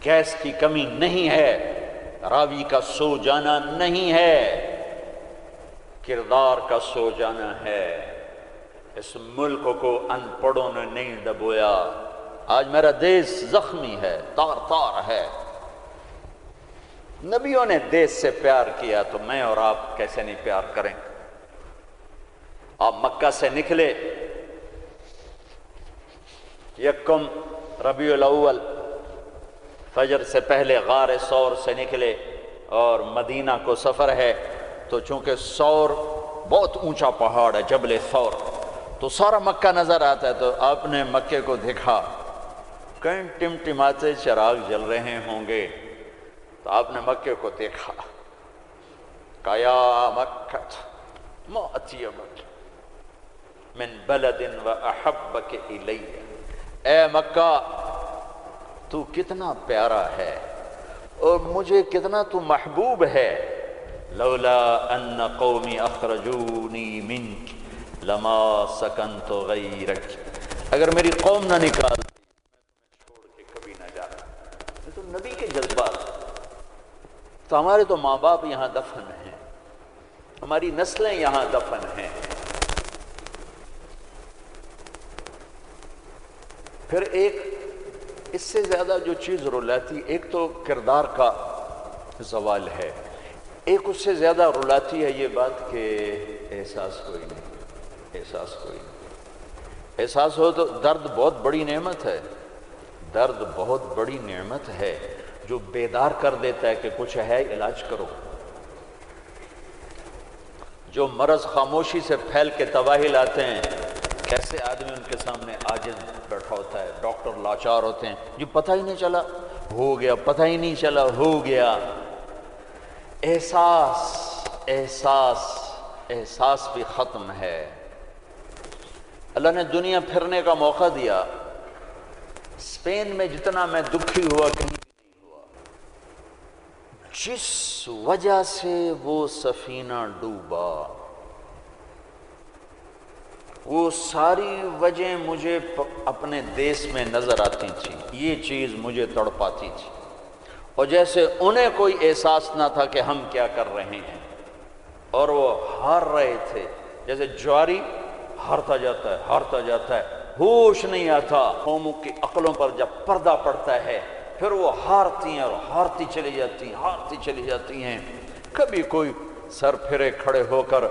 گیس کی کمی نہیں ہے، راوی کا سو جانا نہیں ہے، کردار کا سو جانا ہے۔ اس ملک کو ان پڑھوں نے نہیں ڈبویا۔ آج میرا دیس زخمی ہے، تار تار ہے۔ نبیوں نے دیس سے پیار کیا تو میں اور آپ کیسے نہیں پیار کریں؟ آپ مکہ سے نکلے، یکم ربیع الاول فجر سے پہلے غار ثور سے نکلے اور مدینہ کو سفر ہے، تو چونکہ ثور بہت اونچا پہاڑ ہے، جبل ثور، تو سارا مکہ نظر آتا ہے۔ تو آپ نے مکے کو دیکھا، کہیں ٹمٹماتے چراغ جل رہے ہوں گے، تو آپ نے مکے کو دیکھا، کہا یا مکہ ما اطیبک من بلد و احبک الی، اے مکہ تو کتنا پیارا ہے اور مجھے کتنا تو محبوب ہے، لولا ان قومی اخرجونی منک لما سکنت غیرک، اگر میری قوم نہ نکالتی میں چھوڑ کے کبھی نہ جاتا۔ یہ تو نبی کے جذبات، تو ہمارے تو ماں باپ یہاں دفن ہیں، ہماری نسلیں یہاں دفن ہیں۔ پھر ایک اس سے زیادہ جو چیز رلاتی، ایک تو کردار کا زوال ہے، ایک اس سے زیادہ رلاتی ہے یہ بات کہ احساس کوئی نہیں، احساس کوئی نہیں۔ احساس ہو تو درد بہت بڑی نعمت ہے، درد بہت بڑی نعمت ہے جو بیدار کر دیتا ہے کہ کچھ ہے، علاج کرو۔ جو مرض خاموشی سے پھیل کے تباہی لاتے ہیں، کیسے آدمی ان کے سامنے عاجز بیٹھا ہوتا ہے، ڈاکٹر لاچار ہوتے ہیں، جو پتہ ہی نہیں چلا ہو گیا، پتہ ہی نہیں چلا ہو گیا۔ احساس بھی ختم ہے۔ اللہ نے دنیا پھرنے کا موقع دیا، اسپین میں جتنا میں دکھی ہوا کہیں بھی نہیں ہوا۔ جس وجہ سے وہ سفینہ ڈوبا، وہ ساری وجہ مجھے اپنے دیس میں نظر آتی تھی، یہ چیز مجھے تڑپاتی تھی، اور جیسے انہیں کوئی احساس نہ تھا کہ ہم کیا کر رہے ہیں، اور وہ ہار رہے تھے، جیسے جواری ہارتا جاتا ہے، ہوش نہیں آتا۔ قوموں کی عقلوں پر جب پردہ پڑتا ہے پھر وہ ہارتی ہیں اور ہارتی چلی جاتی ہیں۔ کبھی کوئی سر پھرے کھڑے ہو کر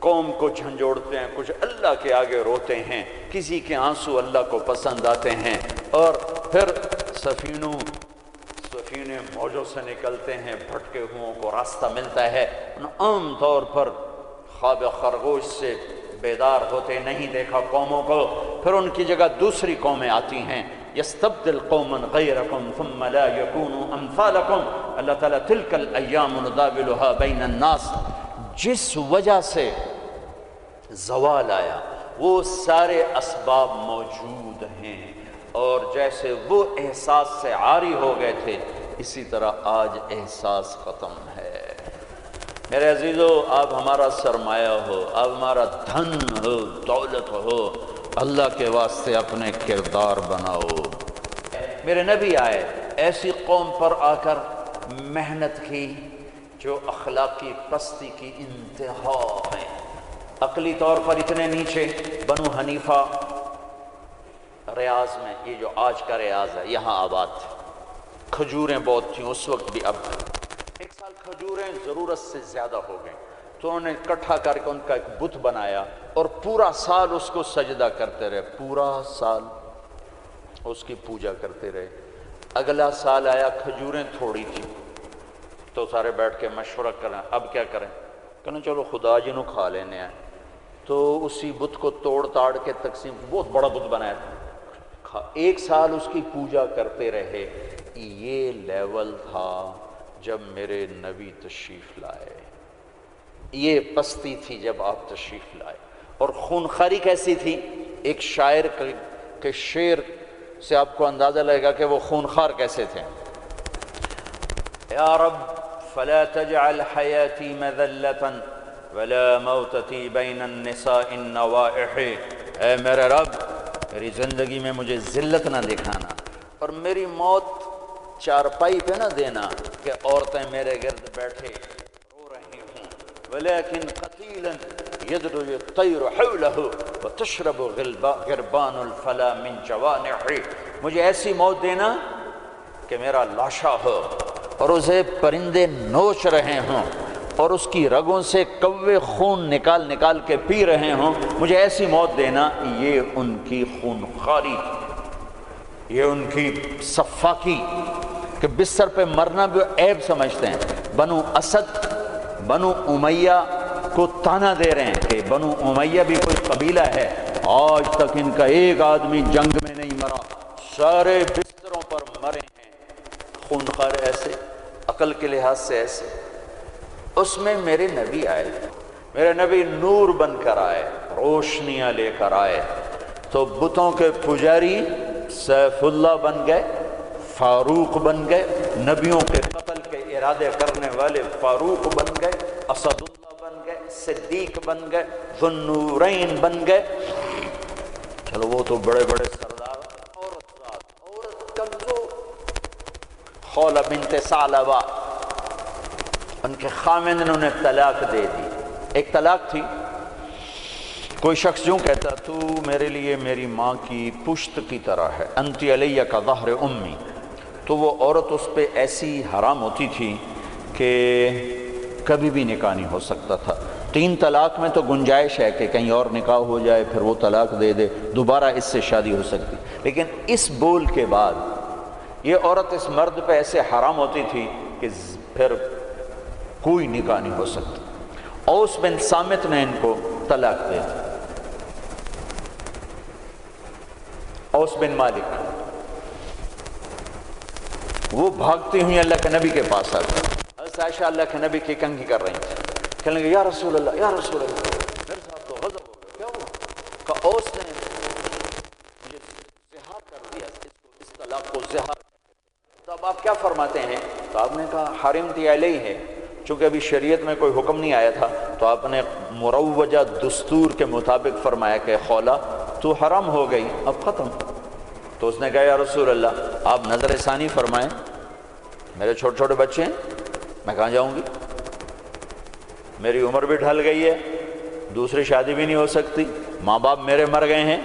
قوم کو جھنجھوڑتے ہیں، کچھ اللہ کے آگے روتے ہیں، کسی کے آنسو اللہ کو پسند آتے ہیں، اور پھر سفینے موجوں سے نکلتے ہیں، بھٹکے ہوں کو راستہ ملتا ہے۔ عام طور پر خواب خرگوش سے بیدار ہوتے نہیں دیکھا قوموں کو، پھر ان کی جگہ دوسری قومیں آتی ہیں۔ یستبدل قوما غیرکم ثم لا یکونوا امثالکم، اللہ تعالیٰ تلک الایام نداولها بین الناس، جس وجہ سے زوال آیا وہ سارے اسباب موجود ہیں، اور جیسے وہ احساس سے عاری ہو گئے تھے اسی طرح آج احساس ختم ہے۔ میرے عزیزو، آپ ہمارا سرمایہ ہو، آپ ہمارا دھن ہو، دولت ہو، اللہ کے واسطے اپنے کردار بناؤ۔ میرے نبی آئے، ایسی قوم پر آ کر محنت کی جو اخلاقی پستی کی انتہا ہے، عقلی طور پر اتنے نیچے۔ بنو حنیفہ ریاض میں، یہ جو آج کا ریاض ہے، یہاں آباد تھے، کھجوریں بہت تھیں اس وقت بھی، اب ایک سال کھجوریں ضرورت سے زیادہ ہو گئیں تو انہوں نے اکٹھا کر کے ان کا ایک بت بنایا اور پورا سال اس کو سجدہ کرتے رہے، پورا سال اس کی پوجا کرتے رہے۔ اگلا سال آیا، کھجوریں تھوڑی تھی تو سارے بیٹھ کے مشورہ کریں اب کیا کریں، کہنا چلو خدا جی نو کھا لینے ہیں، تو اسی بت کو توڑ تاڑ کے تقسیم، بہت بڑا بت بنایا تھا، ایک سال اس کی پوجا کرتے رہے۔ یہ لیول تھا جب میرے نبی تشریف لائے۔ یہ پستی تھی جب آپ تشریف لائے. اور خونخواری کیسی تھی؟ ایک شاعر کے شعر سے آپ کو اندازہ لگے گا کہ وہ خونخوار کیسے تھے. یا رب فلا تجعل حیاتی مذلة ولا موتتی بین النساء النوائح. اے میرے رب میری زندگی میں مجھے ذلت نہ دکھانا اور میری موت چارپائی پہ نہ دینا کہ عورتیں میرے گرد بیٹھے رو رہی ہوں. ولیکن قتیلا یدعو الطیر حولہ وتشرب غربان الفلا من جوانح. مجھے ایسی موت دینا کہ میرا لاشا ہو اور اسے پرندے نوچ رہے ہوں اور اس کی رگوں سے کوے خون نکال نکال کے پی رہے ہوں. مجھے ایسی موت دینا. یہ ان کی خونخواری، یہ ان کی صفاکی کہ بستر پہ مرنا بھی عیب سمجھتے ہیں. بنو اسد بنو امیہ کو تانا دے رہے ہیں کہ بنو امیہ بھی کوئی قبیلہ ہے، آج تک ان کا ایک آدمی جنگ میں نہیں مرا، سارے بستروں پر مرے ہیں. خونخوار ایسے، عقل کے لحاظ سے ایسے. اس میں میرے نبی آئے، میرے نبی نور بن کر آئے، روشنیاں لے کر آئے. تو بتوں کے پجاری سیف اللہ بن گئے، فاروق بن گئے، نبیوں کے قتل کے ارادے کرنے والے فاروق بن گئے، اسد اللہ بن گئے، صدیق بن گئے، ذو النورین بن گئے. چلو وہ تو بڑے بڑے سردار. عورت کمزور، خولہ بنت ثعلبہ، ان کے خامند نے انہیں طلاق دے دی. ایک طلاق تھی. کوئی شخص یوں کہتا تو میرے لیے میری ماں کی پشت کی طرح ہے، انت علیہ کا ظہر امی. تو وہ عورت اس پہ ایسی حرام ہوتی تھی کہ کبھی بھی نکاح نہیں ہو سکتا تھا. 3 طلاق میں تو گنجائش ہے کہ کہیں اور نکاح ہو جائے پھر وہ طلاق دے دے، دوبارہ اس سے شادی ہو سکتی. لیکن اس بول کے بعد یہ عورت اس مرد پہ ایسے حرام ہوتی تھی کہ پھر کوئی نکاح نہیں ہو سکتا. اوس بن صامت نے ان کو طلاق دے دی. اوس بن مالک، وہ بھاگتی ہوئی اللہ کے نبی کے پاس آتی. حضرت عائشہ اللہ کے نبی کی کنگھی کر رہی تھی. کہنے لگے یا رسول اللہ یا رسول اللہ. میرے صاحب تو غضب ہو گیا. کیا ہوا؟ کہ اوس نے مجھے زہار کر دیا، اس طلاق کو زہار. تو اب آپ کیا فرماتے ہیں؟ تو آپ نے کہا حرمت علیہ ہے. چونکہ ابھی شریعت میں کوئی حکم نہیں آیا تھا تو آپ نے مروجہ دستور کے مطابق فرمایا کہ خولہ تو حرام ہو گئی، اب ختم. تو اس نے کہا یا رسول اللہ آپ نظر ثانی فرمائیں، میرے چھوٹے چھوٹے بچے ہیں، میں کہاں جاؤں گی؟ میری عمر بھی ڈھل گئی ہے، دوسری شادی بھی نہیں ہو سکتی، ماں باپ میرے مر گئے ہیں،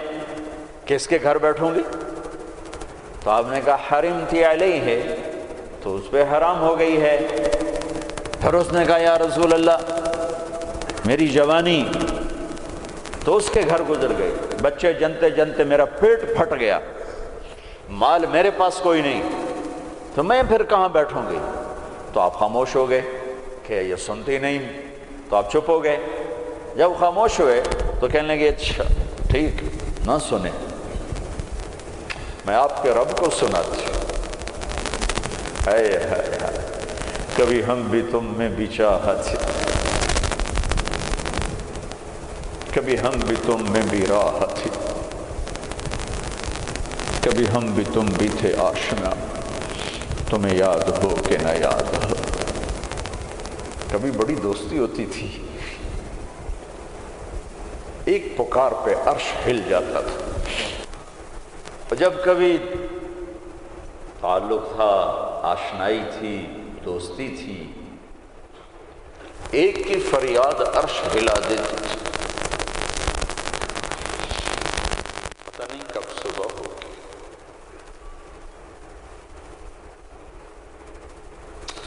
کس کے گھر بیٹھوں گی؟ تو آپ نے کہا حرمت علیہ ہے، تو اس پہ حرام ہو گئی ہے. پھر اس نے کہا یا رسول اللہ میری جوانی، تو اس کے گھر گزر گئی، بچے جنتے جنتے میرا پیٹ پھٹ گیا، مال میرے پاس کوئی نہیں، تو میں پھر کہاں بیٹھوں گی؟ تو آپ خاموش ہو گئے کہ یہ سنتی نہیں. تو آپ چپ ہو گئے. جب خاموش ہوئے تو کہنے لگے اچھا ٹھیک نہ سنیں، میں آپ کے رب کو سناتی. ہائے ہائے ہائے، کبھی ہم بھی تم میں بھی چاہت، کبھی ہم بھی تم میں بھی راحت، کبھی ہم بھی تم بھی تھے آشنا، تمہیں یاد ہو کہ نہ یاد ہو. کبھی بڑی دوستی ہوتی تھی، ایک پکار پہ عرش ہل جاتا تھا. جب کبھی تعلق تھا، آشنائی تھی، دوستی تھی، ایک کی فریاد عرش ہلا دیتی تھی. پتہ نہیں کب صبح ہوگی.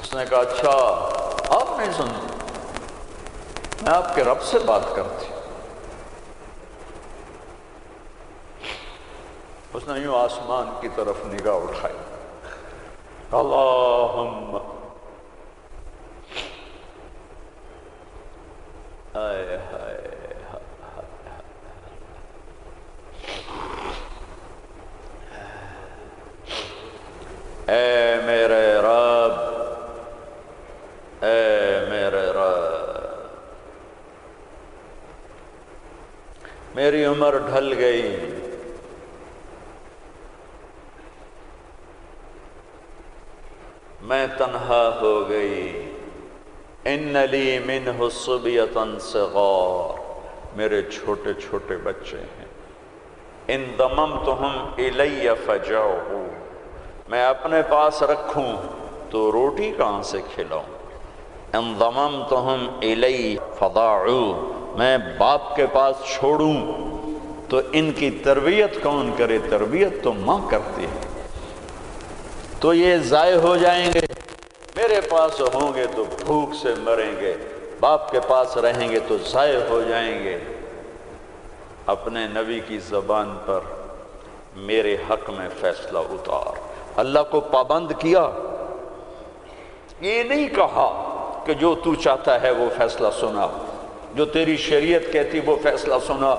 اس نے کہا اچھا آپ نہیں سنتے، میں آپ کے رب سے بات کرتی. اس نے یوں آسمان کی طرف نگاہ اٹھائی، اللہم آئے ہائے اے میرے رب، اے میرے رب. عمر ڈھل گئی، میں تنہا ہو گئی، ان لی منہ صبیۃ صغار، میرے چھوٹے چھوٹے بچے ہیں، ان ضممتہم الی فجعوا، میں اپنے پاس رکھوں تو روٹی کہاں سے کھلاؤں، ان ضممتہم الی فضاعوا، میں باپ کے پاس چھوڑوں تو ان کی تربیت کون کرے، تربیت تو ماں کرتی ہے، تو یہ ضائع ہو جائیں گے، میرے پاس ہوں گے تو بھوک سے مریں گے، باپ کے پاس رہیں گے تو ضائع ہو جائیں گے۔ اپنے نبی کی زبان پر میرے حق میں فیصلہ اتار، اللہ کو پابند کیا، یہ نہیں کہا کہ جو تو چاہتا ہے وہ فیصلہ سنا، جو تیری شریعت کہتی وہ فیصلہ سنا،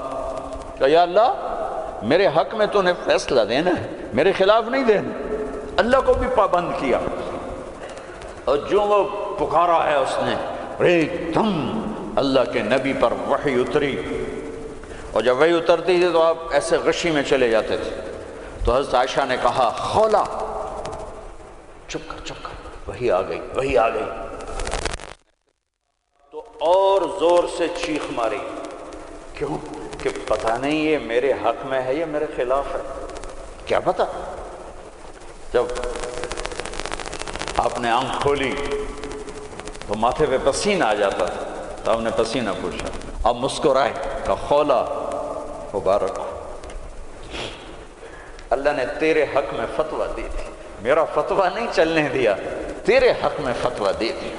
کہ یا اللہ میرے حق میں تو نے فیصلہ دینا ہے، میرے خلاف نہیں دینا، اللہ کو بھی پابند کیا۔ اور جو وہ پکارا ہے اس نے، ایک دم اللہ کے نبی پر وحی اتری، اور جب وحی اترتی تھی تو آپ ایسے غشی میں چلے جاتے تھے، تو حضرت عائشہ نے کہا خولا چپ کر، وحی آ گئی، وحی آ گئی، تو اور زور سے چیخ ماری، کیوں کہ پتہ نہیں یہ میرے حق میں ہے یا میرے خلاف ہے، کیا پتہ۔ جب آپ نے آنکھ کھولی تو ماتھے پہ پسینہ آ جاتا تھا، تو آپ نے پسینہ پوچھا، آپ مسکرائے، کہا خولا مبارک ہو، اللہ نے تیرے حق میں فتویٰ دی تھی، میرا فتویٰ نہیں چلنے دیا، تیرے حق میں فتویٰ دی تھی۔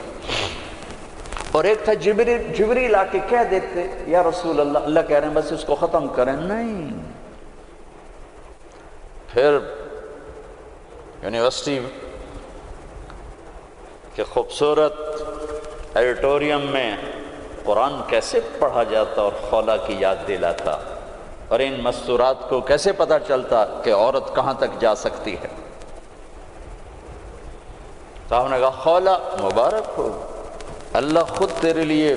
اور ایک تھا جبریل آ کے کہہ دیتے یا رسول اللہ، اللہ کہہ رہے ہیں بس اس کو ختم کریں، نہیں۔ پھر یونیورسٹی کے خوبصورت ایڈیٹوریم میں قرآن کیسے پڑھا جاتا اور خولا کی یاد دلاتا، اور ان مستورات کو کیسے پتہ چلتا کہ عورت کہاں تک جا سکتی ہے۔ صاحب نے کہا خولا مبارک ہو، اللہ خود تیرے لیے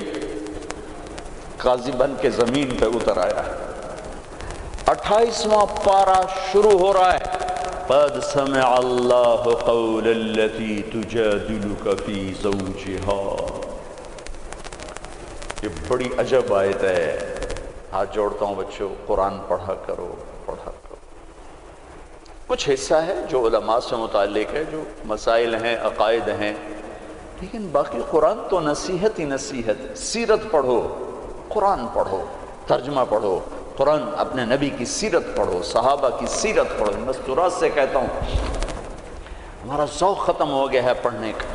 قاضی بن کے زمین پہ اتر آیا ہے۔ 28واں پارہ شروع ہو رہا ہے، قد سمع اللہ قول التی تجادلک فی زوجها، یہ بڑی عجب آیت ہے، ہاتھ جوڑتا ہوں بچوں، قرآن پڑھا کرو، پڑھا کرو۔ کچھ حصہ ہے جو علماء سے متعلق ہے، جو مسائل ہیں، عقائد ہیں، لیکن باقی قرآن تو نصیحت ہی نصیحت۔ سیرت پڑھو، قرآن پڑھو، ترجمہ پڑھو، قرآن اپنے نبی کی سیرت پڑھو، صحابہ کی سیرت پڑھو۔ مستورات سے کہتا ہوں ہمارا ذوق ختم ہو گیا ہے پڑھنے کا،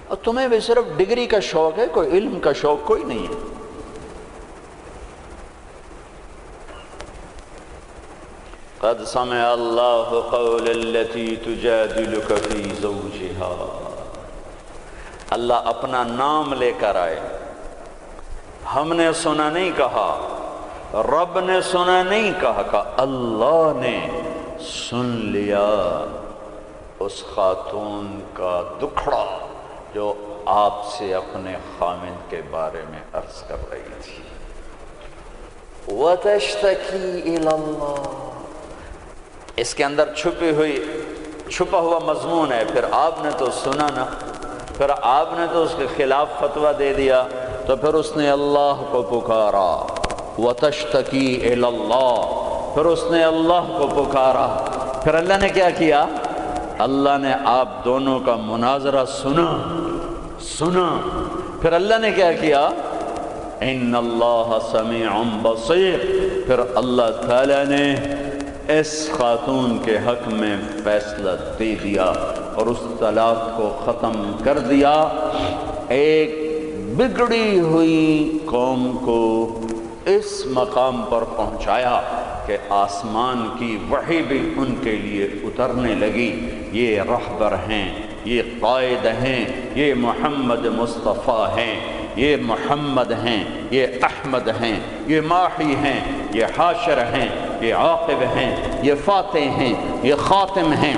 اور تمہیں بھی صرف ڈگری کا شوق ہے، کوئی علم کا شوق کوئی نہیں ہے۔ قد سمع اللہ قول التی تجادلک فی زوجها، اللہ اپنا نام لے کر آئے، ہم نے سنا نہیں کہا، رب نے سنا نہیں کہا، کہ اللہ نے سن لیا اس خاتون کا دکھڑا جو آپ سے اپنے خامند کے بارے میں عرض کر رہی تھی۔ وَتَشْتَكِي إِلَى اللَّهِ، اس کے اندر چھپا ہوا مضمون ہے۔ پھر آپ نے تو سنا نا، پھر آپ نے تو اس کے خلاف فتویٰ دے دیا، تو پھر اس نے اللہ کو پکارا، وَتَشْتَكِي إِلَى اللَّهِ، پھر اس نے اللہ کو پکارا۔ پھر اللہ نے کیا کیا؟ اللہ نے آپ دونوں کا مناظرہ سنا۔ پھر اللہ نے کیا کیا؟ ان اللہ سمیع بصیر، پھر اللہ تعالیٰ نے اس خاتون کے حق میں فیصلہ دے دیا اور اس طلاق کو ختم کر دیا۔ ایک بگڑی ہوئی قوم کو اس مقام پر پہنچایا کہ آسمان کی وحی بھی ان کے لیے اترنے لگی۔ یہ رہبر ہیں، یہ قائد ہیں، یہ محمد مصطفیٰ ہیں، یہ محمد ہیں، یہ احمد ہیں، یہ ماحی ہیں، یہ حاشر ہیں، یہ عاقب ہیں، یہ فاتح ہیں، یہ خاتم ہیں،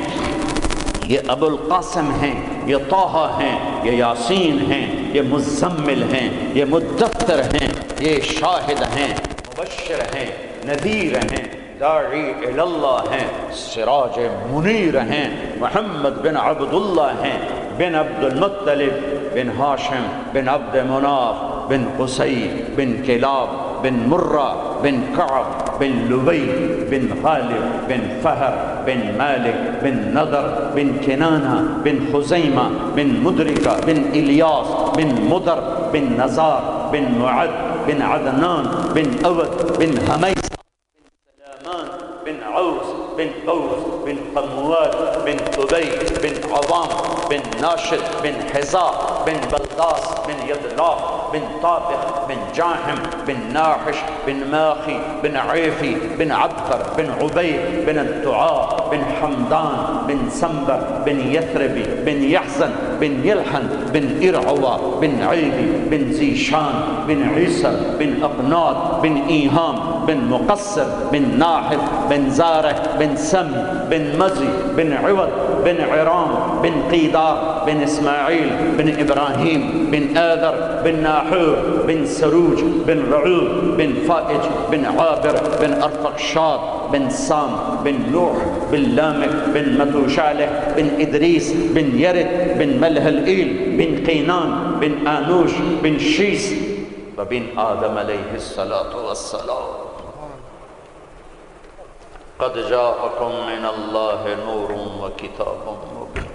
یہ ابو القاسم ہیں، یہ طٰہٰ ہیں، یہ یاسین ہیں، یہ مزمل ہیں، یہ مدثر ہیں، یہ شاہد ہیں، مبشر ہیں، نذیر ہیں، داعی اللہ ہیں، سراج منیر ہیں، محمد بن عبداللہ ہیں، بن عبد المطلب بن ہاشم بن عبد مناف بن قصی بن کلاب بن مرہ بن کعب بن لبی بن غالب بن فہر بن مالک بن نضر بن کنانہ بن خزیمہ بن مدرکہ بن الیاس بن مدر بن نزار بن معد بن عدنان بن اود بن حمیس بن عوس بن قوس بن قموال بن قبی بن عظام بن ناشد بن حزاء بن بلداس بن یدلاف بن طابق بن جاحم بن ناحش بن ماخی بن عیفی بن عبقر بن عبید بن الدعاء بن حمدان بن سنبر بن یثربی بن یحزن بن یلحن بن ارعوا بن عیدی بن زیشان بن عیسر بن اقناط بن ایہام بن مقصر بن ناحر بن زارح بن سم بن مزی بن عوض بن عرام بن قیدار بن اسماعیل بن ابراہیم بن آذر بن ناحور بن سروج بن رعوب بن فائج بن عابر بن ارفقشاد بن سام بن نوح بن لامک بن متوشالح بن ادریس بن یرد بن ملح الایل بن قینان بن آنوش بن شیس وبن آدم علیہ الصلاة والسلام قد جاءکم من اللہ نور و کتاب مبین۔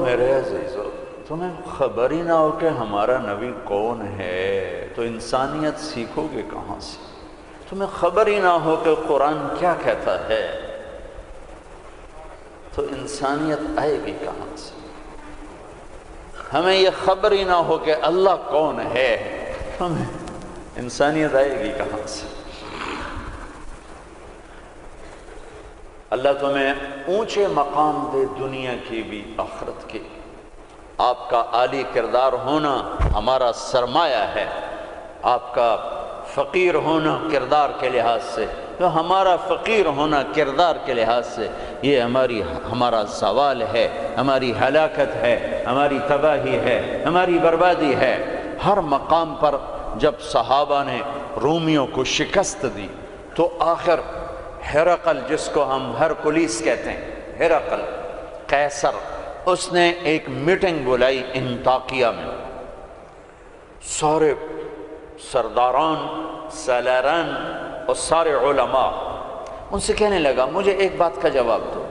میرے عزیزو، تمہیں خبر ہی نہ ہو کہ ہمارا نبی کون ہے تو انسانیت سیکھو گے کہاں سے؟ تمہیں خبر ہی نہ ہو کہ قرآن کیا کہتا ہے تو انسانیت آئے گی کہاں سے؟ ہمیں یہ خبر ہی نہ ہو کہ اللہ کون ہے، ہمیں انسانیت آئے گی کہاں سے؟ اللہ تمہیں اونچے مقام دے، دنیا کی بھی آخرت کی۔ آپ کا عالی کردار ہونا ہمارا سرمایہ ہے، آپ کا فقیر ہونا کردار کے لحاظ سے، تو ہمارا فقیر ہونا کردار کے لحاظ سے یہ ہمارا زوال ہے، ہماری ہلاکت ہے، ہماری تباہی ہے، ہماری بربادی ہے۔ ہر مقام پر جب صحابہ نے رومیوں کو شکست دی تو آخر ہرقل، جس کو ہم ہرکلیس کہتے ہیں، ہرقل قیصر، اس نے ایک میٹنگ بلائی انطاکیہ میں، سارے سرداران، سالاران اور سارے علماء، ان سے کہنے لگا مجھے ایک بات کا جواب دو،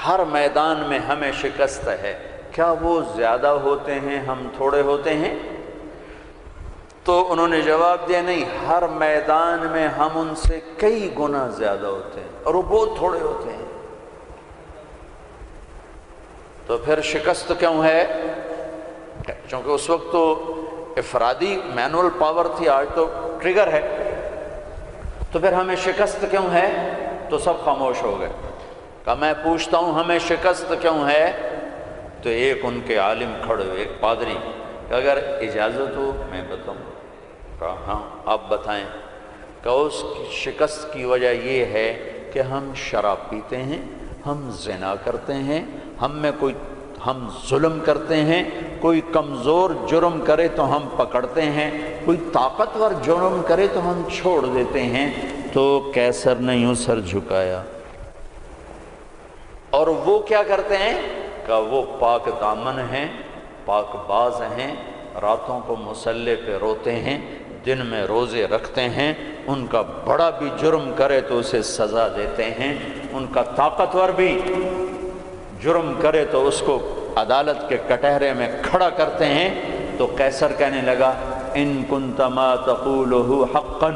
ہر میدان میں ہمیں شکست ہے، کیا وہ زیادہ ہوتے ہیں ہم تھوڑے ہوتے ہیں؟ تو انہوں نے جواب دیا نہیں، ہر میدان میں ہم ان سے کئی گنا زیادہ ہوتے ہیں اور وہ بہت تھوڑے ہوتے ہیں۔ تو پھر شکست کیوں ہے؟ چونکہ اس وقت تو افرادی مینول پاور تھی، آج تو ٹریگر ہے۔ تو پھر ہمیں شکست کیوں ہے؟ تو سب خاموش ہو گئے۔ کہا میں پوچھتا ہوں ہمیں شکست کیوں ہے؟ تو ایک ان کے عالم کھڑے ہوئے، ایک پادری، کہ اگر اجازت ہو میں بتاؤں۔ کہا ہاں آپ بتائیں۔ کہ اس شکست کی وجہ یہ ہے کہ ہم شراب پیتے ہیں، ہم زنا کرتے ہیں، ہم ظلم کرتے ہیں، کوئی کمزور جرم کرے تو ہم پکڑتے ہیں، کوئی طاقتور جرم کرے تو ہم چھوڑ دیتے ہیں۔ تو قیصر نے یوں سر جھکایا۔ اور وہ کیا کرتے ہیں؟ کہ وہ پاک دامن ہیں، پاک باز ہیں، راتوں کو مصلے پہ روتے ہیں، دن میں روزے رکھتے ہیں، ان کا بڑا بھی جرم کرے تو اسے سزا دیتے ہیں، ان کا طاقتور بھی جرم کرے تو اس کو عدالت کے کٹہرے میں کھڑا کرتے ہیں۔ تو قیصر کہنے لگا ان کنت ما تقولہ حقا،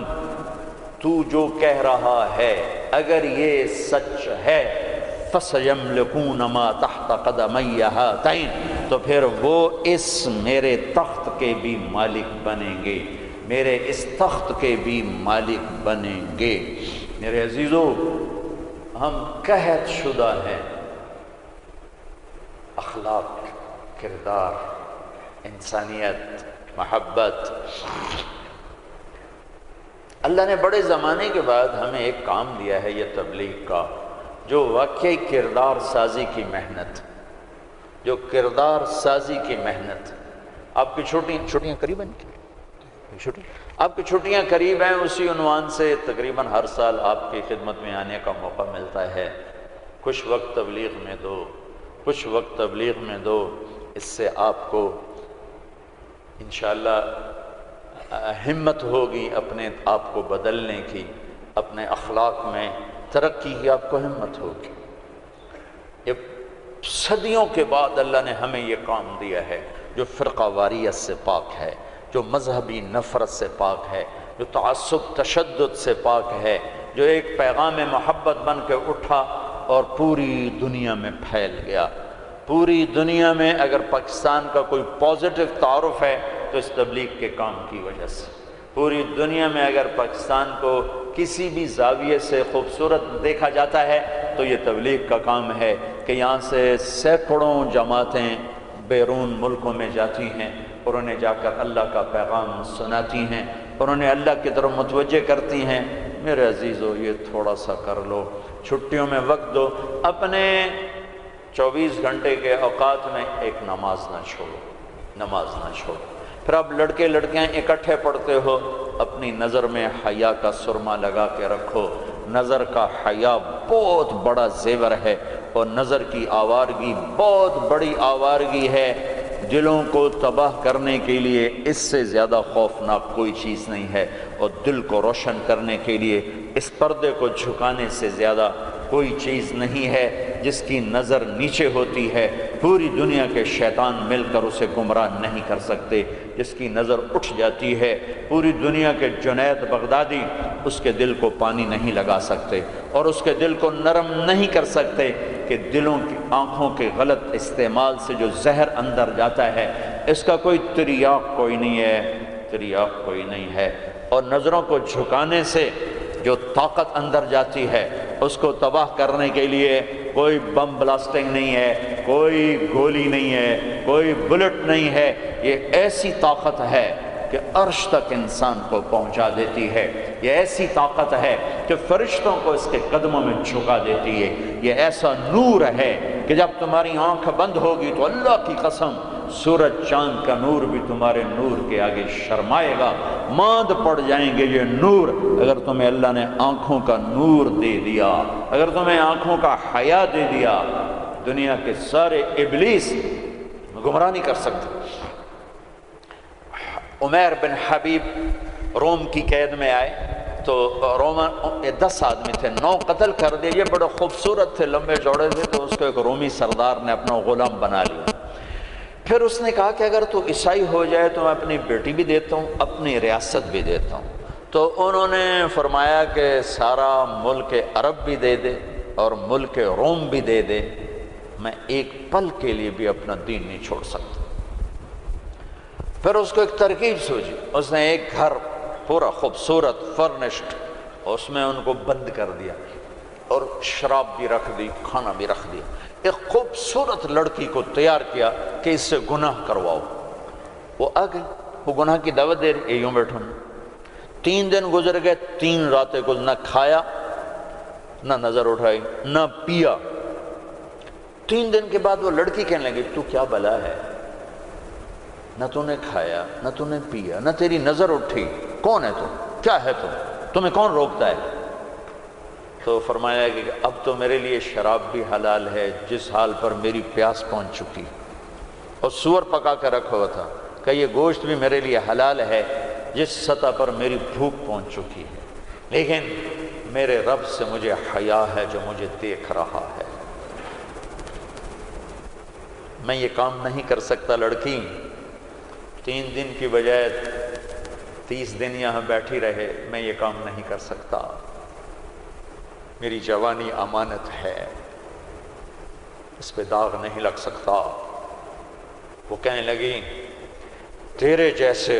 تو جو کہہ رہا ہے اگر یہ سچ ہے، فَسَيَمْلِكُونَ مَا تَحْتَ قَدَمَيَّ هَاتَيْنِ، تو پھر وہ اس میرے تخت کے بھی مالک بنیں گے، میرے اس تخت کے بھی مالک بنیں گے۔ میرے عزیزو، ہم قحط شدہ ہیں، اخلاق، کردار، انسانیت، محبت۔ اللہ نے بڑے زمانے کے بعد ہمیں ایک کام دیا ہے، یہ تبلیغ کا، جو واقعی کردار سازی کی محنت، جو کردار سازی کی محنت۔ آپ کی چھٹیاں قریباً چھٹی، آپ کی چھٹیاں قریب ہیں، اسی عنوان سے تقریباً ہر سال آپ کی خدمت میں آنے کا موقع ملتا ہے۔ کچھ وقت تبلیغ میں دو، کچھ وقت تبلیغ میں دو، اس سے آپ کو انشاءاللہ ہمت ہوگی اپنے آپ کو بدلنے کی، اپنے اخلاق میں ترقی کی آپ کو ہمت ہوگی۔ یہ صدیوں کے بعد اللہ نے ہمیں یہ کام دیا ہے، جو فرقہ واریت سے پاک ہے، جو مذہبی نفرت سے پاک ہے، جو تعصب تشدد سے پاک ہے، جو ایک پیغام محبت بن کے اٹھا اور پوری دنیا میں پھیل گیا۔ پوری دنیا میں اگر پاکستان کا کوئی پازیٹو تعارف ہے تو اس تبلیغ کے کام کی وجہ سے۔ پوری دنیا میں اگر پاکستان کو کسی بھی زاویے سے خوبصورت دیکھا جاتا ہے تو یہ تبلیغ کا کام ہے کہ یہاں سے سینکڑوں جماعتیں بیرون ملکوں میں جاتی ہیں اور انہیں جا کر اللہ کا پیغام سناتی ہیں اور انہیں اللہ کی طرف متوجہ کرتی ہیں۔ میرے عزیزو، یہ تھوڑا سا کر لو، چھٹیوں میں وقت دو، اپنے 24 گھنٹے کے اوقات میں ایک نماز نہ چھوڑو، نماز نہ چھوڑو۔ پھر آپ لڑکے لڑکیاں اکٹھے پڑھتے ہو، اپنی نظر میں حیا کا سرما لگا کے رکھو۔ نظر کا حیا بہت بڑا زیور ہے اور نظر کی آوارگی بہت بڑی آوارگی ہے۔ دلوں کو تباہ کرنے کے لیے اس سے زیادہ خوفناک کوئی چیز نہیں ہے، اور دل کو روشن کرنے کے لیے اس پردے کو جھکانے سے زیادہ کوئی چیز نہیں ہے۔ جس کی نظر نیچے ہوتی ہے پوری دنیا کے شیطان مل کر اسے گمراہ نہیں کر سکتے۔ جس کی نظر اٹھ جاتی ہے پوری دنیا کے جنید بغدادی اس کے دل کو پانی نہیں لگا سکتے اور اس کے دل کو نرم نہیں کر سکتے، کہ دلوں کی آنکھوں کے غلط استعمال سے جو زہر اندر جاتا ہے اس کا کوئی تریاق کوئی نہیں ہے، تریاق کوئی نہیں ہے۔ اور نظروں کو جھکانے سے جو طاقت اندر جاتی ہے اس کو تباہ کرنے کے لیے کوئی بم بلاسٹنگ نہیں ہے، کوئی گولی نہیں ہے، کوئی بلٹ نہیں ہے۔ یہ ایسی طاقت ہے کہ عرش تک انسان کو پہنچا دیتی ہے۔ یہ ایسی طاقت ہے کہ فرشتوں کو اس کے قدموں میں جھکا دیتی ہے۔ یہ ایسا نور ہے کہ جب تمہاری آنکھ بند ہوگی تو اللہ کی قسم سورج چاند کا نور بھی تمہارے نور کے آگے شرمائے گا، ماند پڑ جائیں گے یہ نور۔ اگر تمہیں اللہ نے آنکھوں کا نور دے دیا، اگر تمہیں آنکھوں کا حیا دے دیا، دنیا کے سارے ابلیس گمراہ نہیں کر سکتے۔ عمیر بن حبیب روم کی قید میں آئے تو رومن 10 آدمی تھے، 9 قتل کر دیے۔ یہ بڑے خوبصورت تھے، لمبے چوڑے تھے، تو اس کو ایک رومی سردار نے اپنا غلام بنا لیا۔ پھر اس نے کہا کہ اگر تو عیسائی ہو جائے تو میں اپنی بیٹی بھی دیتا ہوں، اپنی ریاست بھی دیتا ہوں۔ تو انہوں نے فرمایا کہ سارا ملک عرب بھی دے دے اور ملک روم بھی دے دے، میں ایک پل کے لیے بھی اپنا دین نہیں چھوڑ سکتا۔ پھر اس کو ایک ترکیب سوچی، اس نے ایک گھر پورا خوبصورت فرنشڈ، اس میں ان کو بند کر دیا اور شراب بھی رکھ دی، کھانا بھی رکھ دیا۔ ایک خوبصورت لڑکی کو تیار کیا کہ اس سے گناہ کرواؤ۔ وہ آ گئی، وہ گناہ کی دعوت دے رہی، یوں بیٹھو۔ 3 دن گزر گئے، 3 راتیں کو نہ کھایا، نہ نظر اٹھائی، نہ پیا۔ 3 دن کے بعد وہ لڑکی کہنے لگی تو کیا بلا ہے، نہ تو نے کھایا نہ تو نے پیا نہ تیری نظر اٹھی، کون ہے تم، کیا ہے تم، تمہیں کون روکتا ہے؟ تو فرمایا کہ اب تو میرے لیے شراب بھی حلال ہے جس حال پر میری پیاس پہنچ چکی، اور سور پکا کے رکھا ہوا تھا کہ یہ گوشت بھی میرے لیے حلال ہے جس سطح پر میری بھوک پہنچ چکی ہے، لیکن میرے رب سے مجھے حیا ہے جو مجھے دیکھ رہا ہے، میں یہ کام نہیں کر سکتا۔ لڑکی 3 دن کی بجائے 30 دن یہاں بیٹھی رہے، میں یہ کام نہیں کر سکتا، میری جوانی امانت ہے، اس پہ داغ نہیں لگ سکتا۔ وہ کہنے لگی تیرے جیسے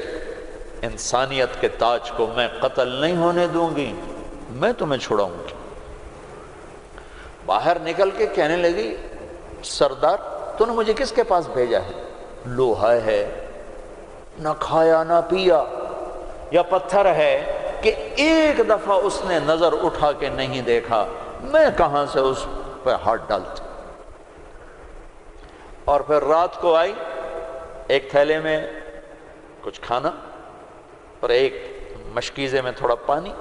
انسانیت کے تاج کو میں قتل نہیں ہونے دوں گی، میں تمہیں چھڑاؤں گی۔ باہر نکل کے کہنے لگی سردار تو نے مجھے کس کے پاس بھیجا ہے؟ لوہا ہے، نہ کھایا نہ پیا، یا پتھر ہے کہ ایک دفعہ اس نے نظر اٹھا کے نہیں دیکھا، میں کہاں سے اس پہ ہاتھ ڈالتی؟ اور پھر رات کو آئی، ایک تھیلے میں کچھ کھانا اور ایک مشکیزے میں تھوڑا پانی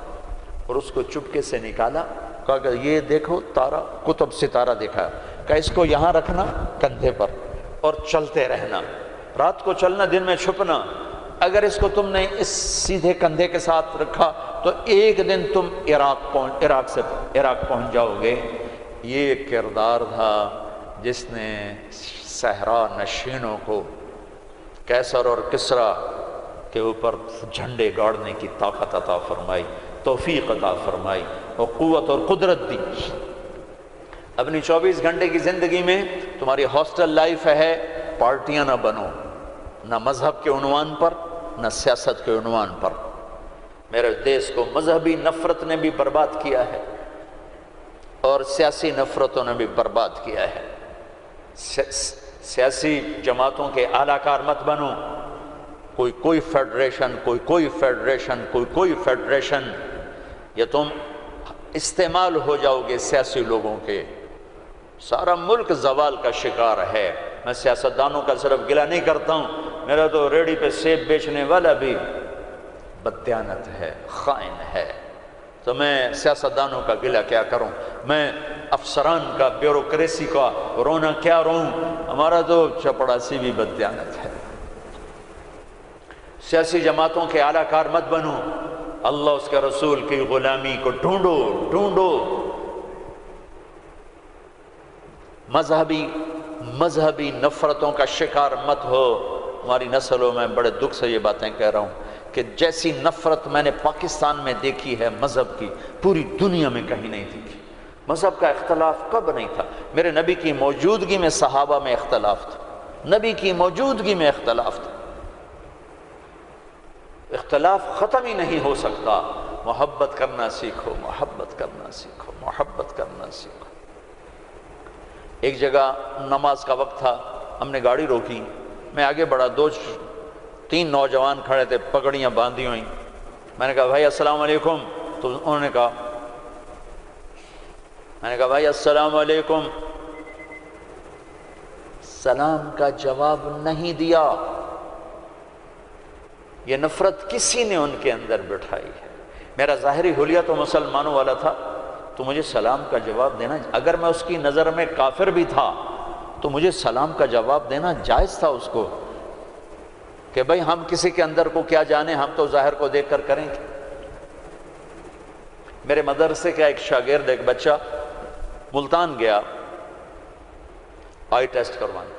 اور اس کو چپکے سے نکالا، کہا کہ یہ دیکھو تارا، قطب ستارہ دیکھا، کہ اس کو یہاں رکھنا کندھے پر اور چلتے رہنا، رات کو چلنا دن میں چھپنا، اگر اس کو تم نے اس سیدھے کندھے کے ساتھ رکھا تو ایک دن تم عراق پہنچ جاؤ گے۔ یہ کردار تھا جس نے صحرا نشینوں کو کیسر اور کسریٰ کے اوپر جھنڈے گاڑنے کی طاقت عطا فرمائی، توفیق عطا فرمائی اور قوت اور قدرت دی۔ اپنی 24 گھنٹے کی زندگی میں تمہاری ہاسٹل لائف ہے، پارٹیاں نہ بنو، نہ مذہب کے عنوان پر نہ سیاست کے عنوان پر۔ میرے دیس کو مذہبی نفرت نے بھی برباد کیا ہے اور سیاسی نفرتوں نے بھی برباد کیا ہے۔ سیاسی جماعتوں کے اعلی کار مت بنو، کوئی فیڈریشن، کوئی فیڈریشن، یا تم استعمال ہو جاؤ گے سیاسی لوگوں کے۔ سارا ملک زوال کا شکار ہے۔ میں سیاستدانوں کا صرف گلہ نہیں کرتا ہوں، میرا تو ریڑھی پہ سیب بیچنے والا بھی بددیانت ہے، خائن ہے، تو میں سیاستدانوں کا گلہ کیا کروں، میں افسران کا، بیوروکریسی کا رونا کیا روں، ہمارا تو چپڑاسی بھی بددیانت ہے۔ سیاسی جماعتوں کے اعلی کار مت بنو، اللہ اس کے رسول کی غلامی کو ڈھونڈو۔ مذہبی نفرتوں کا شکار مت ہو۔ ہماری نسلوں میں بڑے دکھ سے یہ باتیں کہہ رہا ہوں کہ جیسی نفرت میں نے پاکستان میں دیکھی ہے مذہب کی، پوری دنیا میں کہیں نہیں دیکھی۔ مذہب کا اختلاف کب نہیں تھا؟ میرے نبی کی موجودگی میں صحابہ میں اختلاف تھا، نبی کی موجودگی میں اختلاف تھا۔ اختلاف ختم ہی نہیں ہو سکتا۔ محبت کرنا سیکھو، محبت کرنا سیکھو، محبت کرنا سیکھو۔ ایک جگہ نماز کا وقت تھا، ہم نے گاڑی روکی، میں آگے بڑھا، 2-3 نوجوان کھڑے تھے، پگڑیاں باندھی ہوئیں۔ میں نے کہا بھائی السلام علیکم، تو انہوں نے کہا، میں نے کہا بھائی السلام علیکم، سلام کا جواب نہیں دیا۔ یہ نفرت کسی نے ان کے اندر بٹھائی ہے۔ میرا ظاہری حلیہ تو مسلمانوں والا تھا، تو مجھے سلام کا جواب دینا، اگر میں اس کی نظر میں کافر بھی تھا تو مجھے سلام کا جواب دینا جائز تھا اس کو، کہ بھئی ہم کسی کے اندر کو کیا جانے، ہم تو ظاہر کو دیکھ کر کریں گے۔ میرے مدرسے کا ایک شاگرد، ایک بچہ ملتان گیا آئی ٹیسٹ کروانے،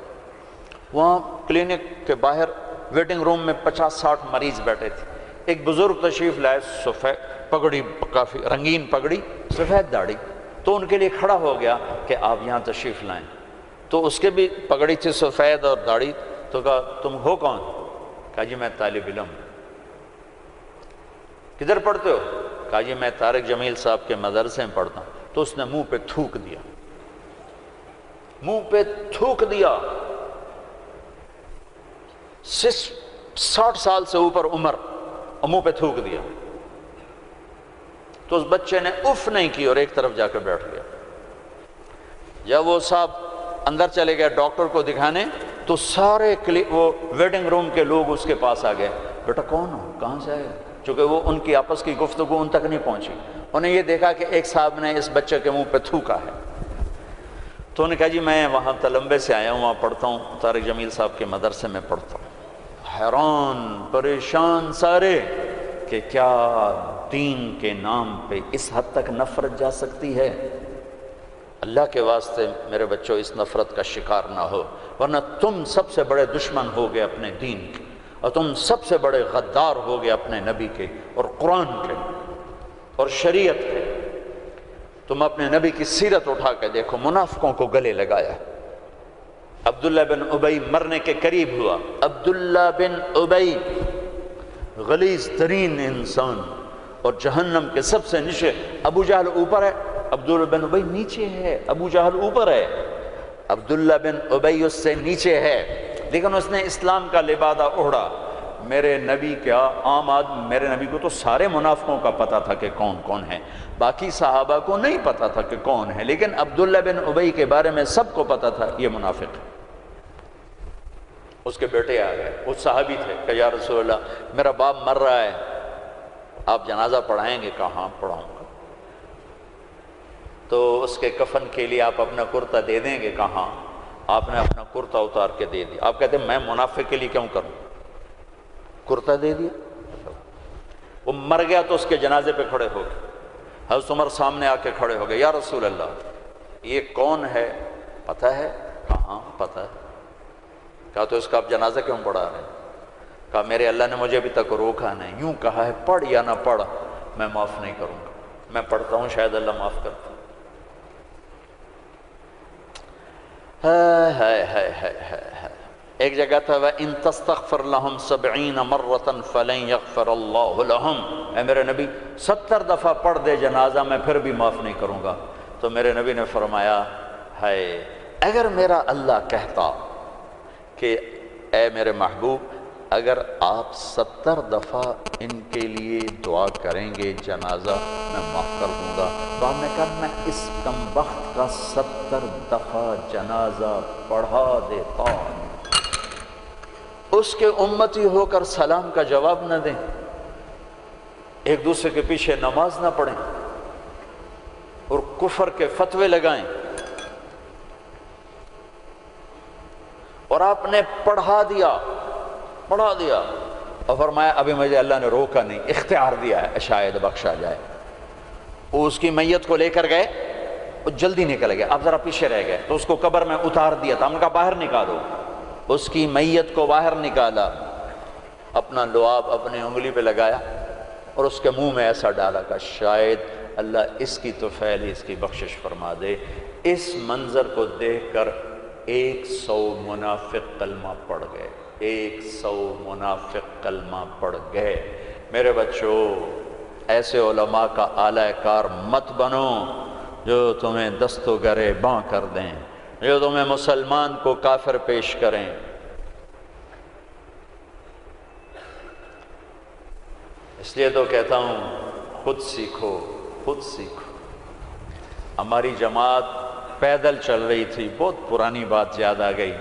وہاں کلینک کے باہر ویٹنگ روم میں 50-60 مریض بیٹھے تھے۔ ایک بزرگ تشریف لائے، سفید پگڑی، کافی رنگین پگڑی، سفید داڑھی، تو ان کے لیے کھڑا ہو گیا کہ آپ یہاں تشریف لائیں۔ تو اس کے بھی پگڑی تھی سفید اور داڑھی، تو کہا تم ہو کون؟ کہا جی میں طالب علم۔ کدھر پڑھتے ہو؟ کہا جی میں طارق جمیل صاحب کے مدرسے میں پڑھتا ہوں۔ تو اس نے منہ پہ تھوک دیا، منہ پہ تھوک دیا۔ 60 سال سے اوپر عمر، اور منہ پہ تھوک دیا۔ تو اس بچے نے اف نہیں کی اور ایک طرف جا کے بیٹھ گیا۔ جب وہ صاحب اندر چلے گئے ڈاکٹر کو دکھانے، تو سارے وہ ویٹنگ روم کے لوگ اس کے پاس آ گئے، بیٹا کون ہو، کہاں سے آئے؟ چونکہ وہ ان کی آپس کی گفتگو ان تک نہیں پہنچی، انہیں یہ دیکھا کہ ایک صاحب نے اس بچے کے منہ پہ تھوکا ہے۔ تو انہوں نے کہا جی میں وہاں تلمبے سے آیا ہوں، وہاں پڑھتا ہوں، طارق جمیل صاحب کے مدرسے میں پڑھتا ہوں۔ حیران پریشان سارے کہ کیا دین کے نام پہ اس حد تک نفرت جا سکتی ہے؟ اللہ کے واسطے میرے بچوں اس نفرت کا شکار نہ ہو، ورنہ تم سب سے بڑے دشمن ہو گئے اپنے دین کے، اور تم سب سے بڑے غدار ہو گئے اپنے نبی کے اور قرآن کے اور شریعت کے۔ تم اپنے نبی کی سیرت اٹھا کے دیکھو، منافقوں کو گلے لگایا۔ عبداللہ بن ابی مرنے کے قریب ہوا۔ عبداللہ بن ابی غلیظ ترین انسان اور جہنم کے سب سے نیچے۔ ابو جہل اوپر ہے، عبداللہ بن ابی نیچے ہے۔ ابو جہل اوپر ہے، عبداللہ بن ابی اس سے نیچے ہے، لیکن اس نے اسلام کا لبادہ اوڑھا۔ میرے نبی کا عام آدمی، میرے نبی کو تو سارے منافقوں کا پتہ تھا کہ کون کون ہے، باقی صحابہ کو نہیں پتہ تھا کہ کون ہے، لیکن عبداللہ بن ابی کے بارے میں سب کو پتہ تھا یہ منافق ہے۔ اس کے بیٹے آ گئے، وہ صحابی تھے، کہ یا رسول اللہ میرا باپ مر رہا ہے، آپ جنازہ پڑھائیں گے؟ کہا ہاں پڑھاؤں گا۔ تو اس کے کفن کے لیے آپ اپنا کرتا دے دیں گے؟ کہا ہاں۔ آپ نے اپنا کرتا اتار کے دے دیا۔ آپ کہتے ہیں میں منافق کے لیے کیوں کروں؟ کرتا دے دیا۔ وہ مر گیا تو اس کے جنازے پہ کھڑے ہو گئے۔ حضرت عمر سامنے آ کے کھڑے ہو گئے، یا رسول اللہ یہ کون ہے پتہ ہے؟ کہا ہاں پتہ ہے۔ کہا تو اس کا آپ جنازہ کیوں پڑھا رہے ہیں؟ کہا میرے اللہ نے مجھے ابھی تک روکا نہیں، یوں کہا ہے پڑھ یا نہ پڑھ میں معاف نہیں کروں گا، میں پڑھتا ہوں شاید اللہ معاف کرتا ہوں۔ ایک جگہ تھا وَإِن تَسْتَغْفِرْ لَهُمْ 70 مَرَّةً فَلَن يَغْفِرَ اللَّهُ لَهُمْ، اے میرے نبی 70 دفعہ پڑھ دے جنازہ میں پھر بھی معاف نہیں کروں گا۔ تو میرے نبی نے فرمایا ہے اگر میرا اللہ کہتا کہ اے میرے محبوب اگر آپ 70 دفعہ ان کے لیے دعا کریں گے جنازہ میں معاف کر دوں گا، تو ہم نے کہا میں اس کم بخت کا 70 دفعہ جنازہ پڑھا دیتا، اس کے امتی ہو کر سلام کا جواب نہ دیں، ایک دوسرے کے پیچھے نماز نہ پڑھیں اور کفر کے فتوے لگائیں، اور آپ نے پڑھا دیا اور فرمایا ابھی مجھے اللہ نے روکا نہیں، اختیار دیا ہے شاید بخشا جائے۔ وہ اس کی میت کو لے کر گئے، وہ جلدی نکل گئے، آپ ذرا پیچھے رہ گئے، تو اس کو قبر میں اتار دیا تھا، ہم نے کہا باہر نکالو، اس کی میت کو باہر نکالا، اپنا لعاب اپنی انگلی پہ لگایا اور اس کے منہ میں ایسا ڈالا کہ شاید اللہ اس کی طفیل اس کی بخشش فرما دے۔ اس منظر کو دیکھ کر 100 منافق کلمہ پڑھ گئے، 100 منافق کلمہ پڑھ گئے۔ میرے بچوں ایسے علماء کا اعلی کار مت بنو جو تمہیں دست و گرے باں کر دیں، جو تمہیں مسلمان کو کافر پیش کریں۔ اس لیے تو کہتا ہوں خود سیکھو، خود سیکھو۔ ہماری جماعت پیدل چل رہی تھی، بہت پرانی بات یاد آ گئی،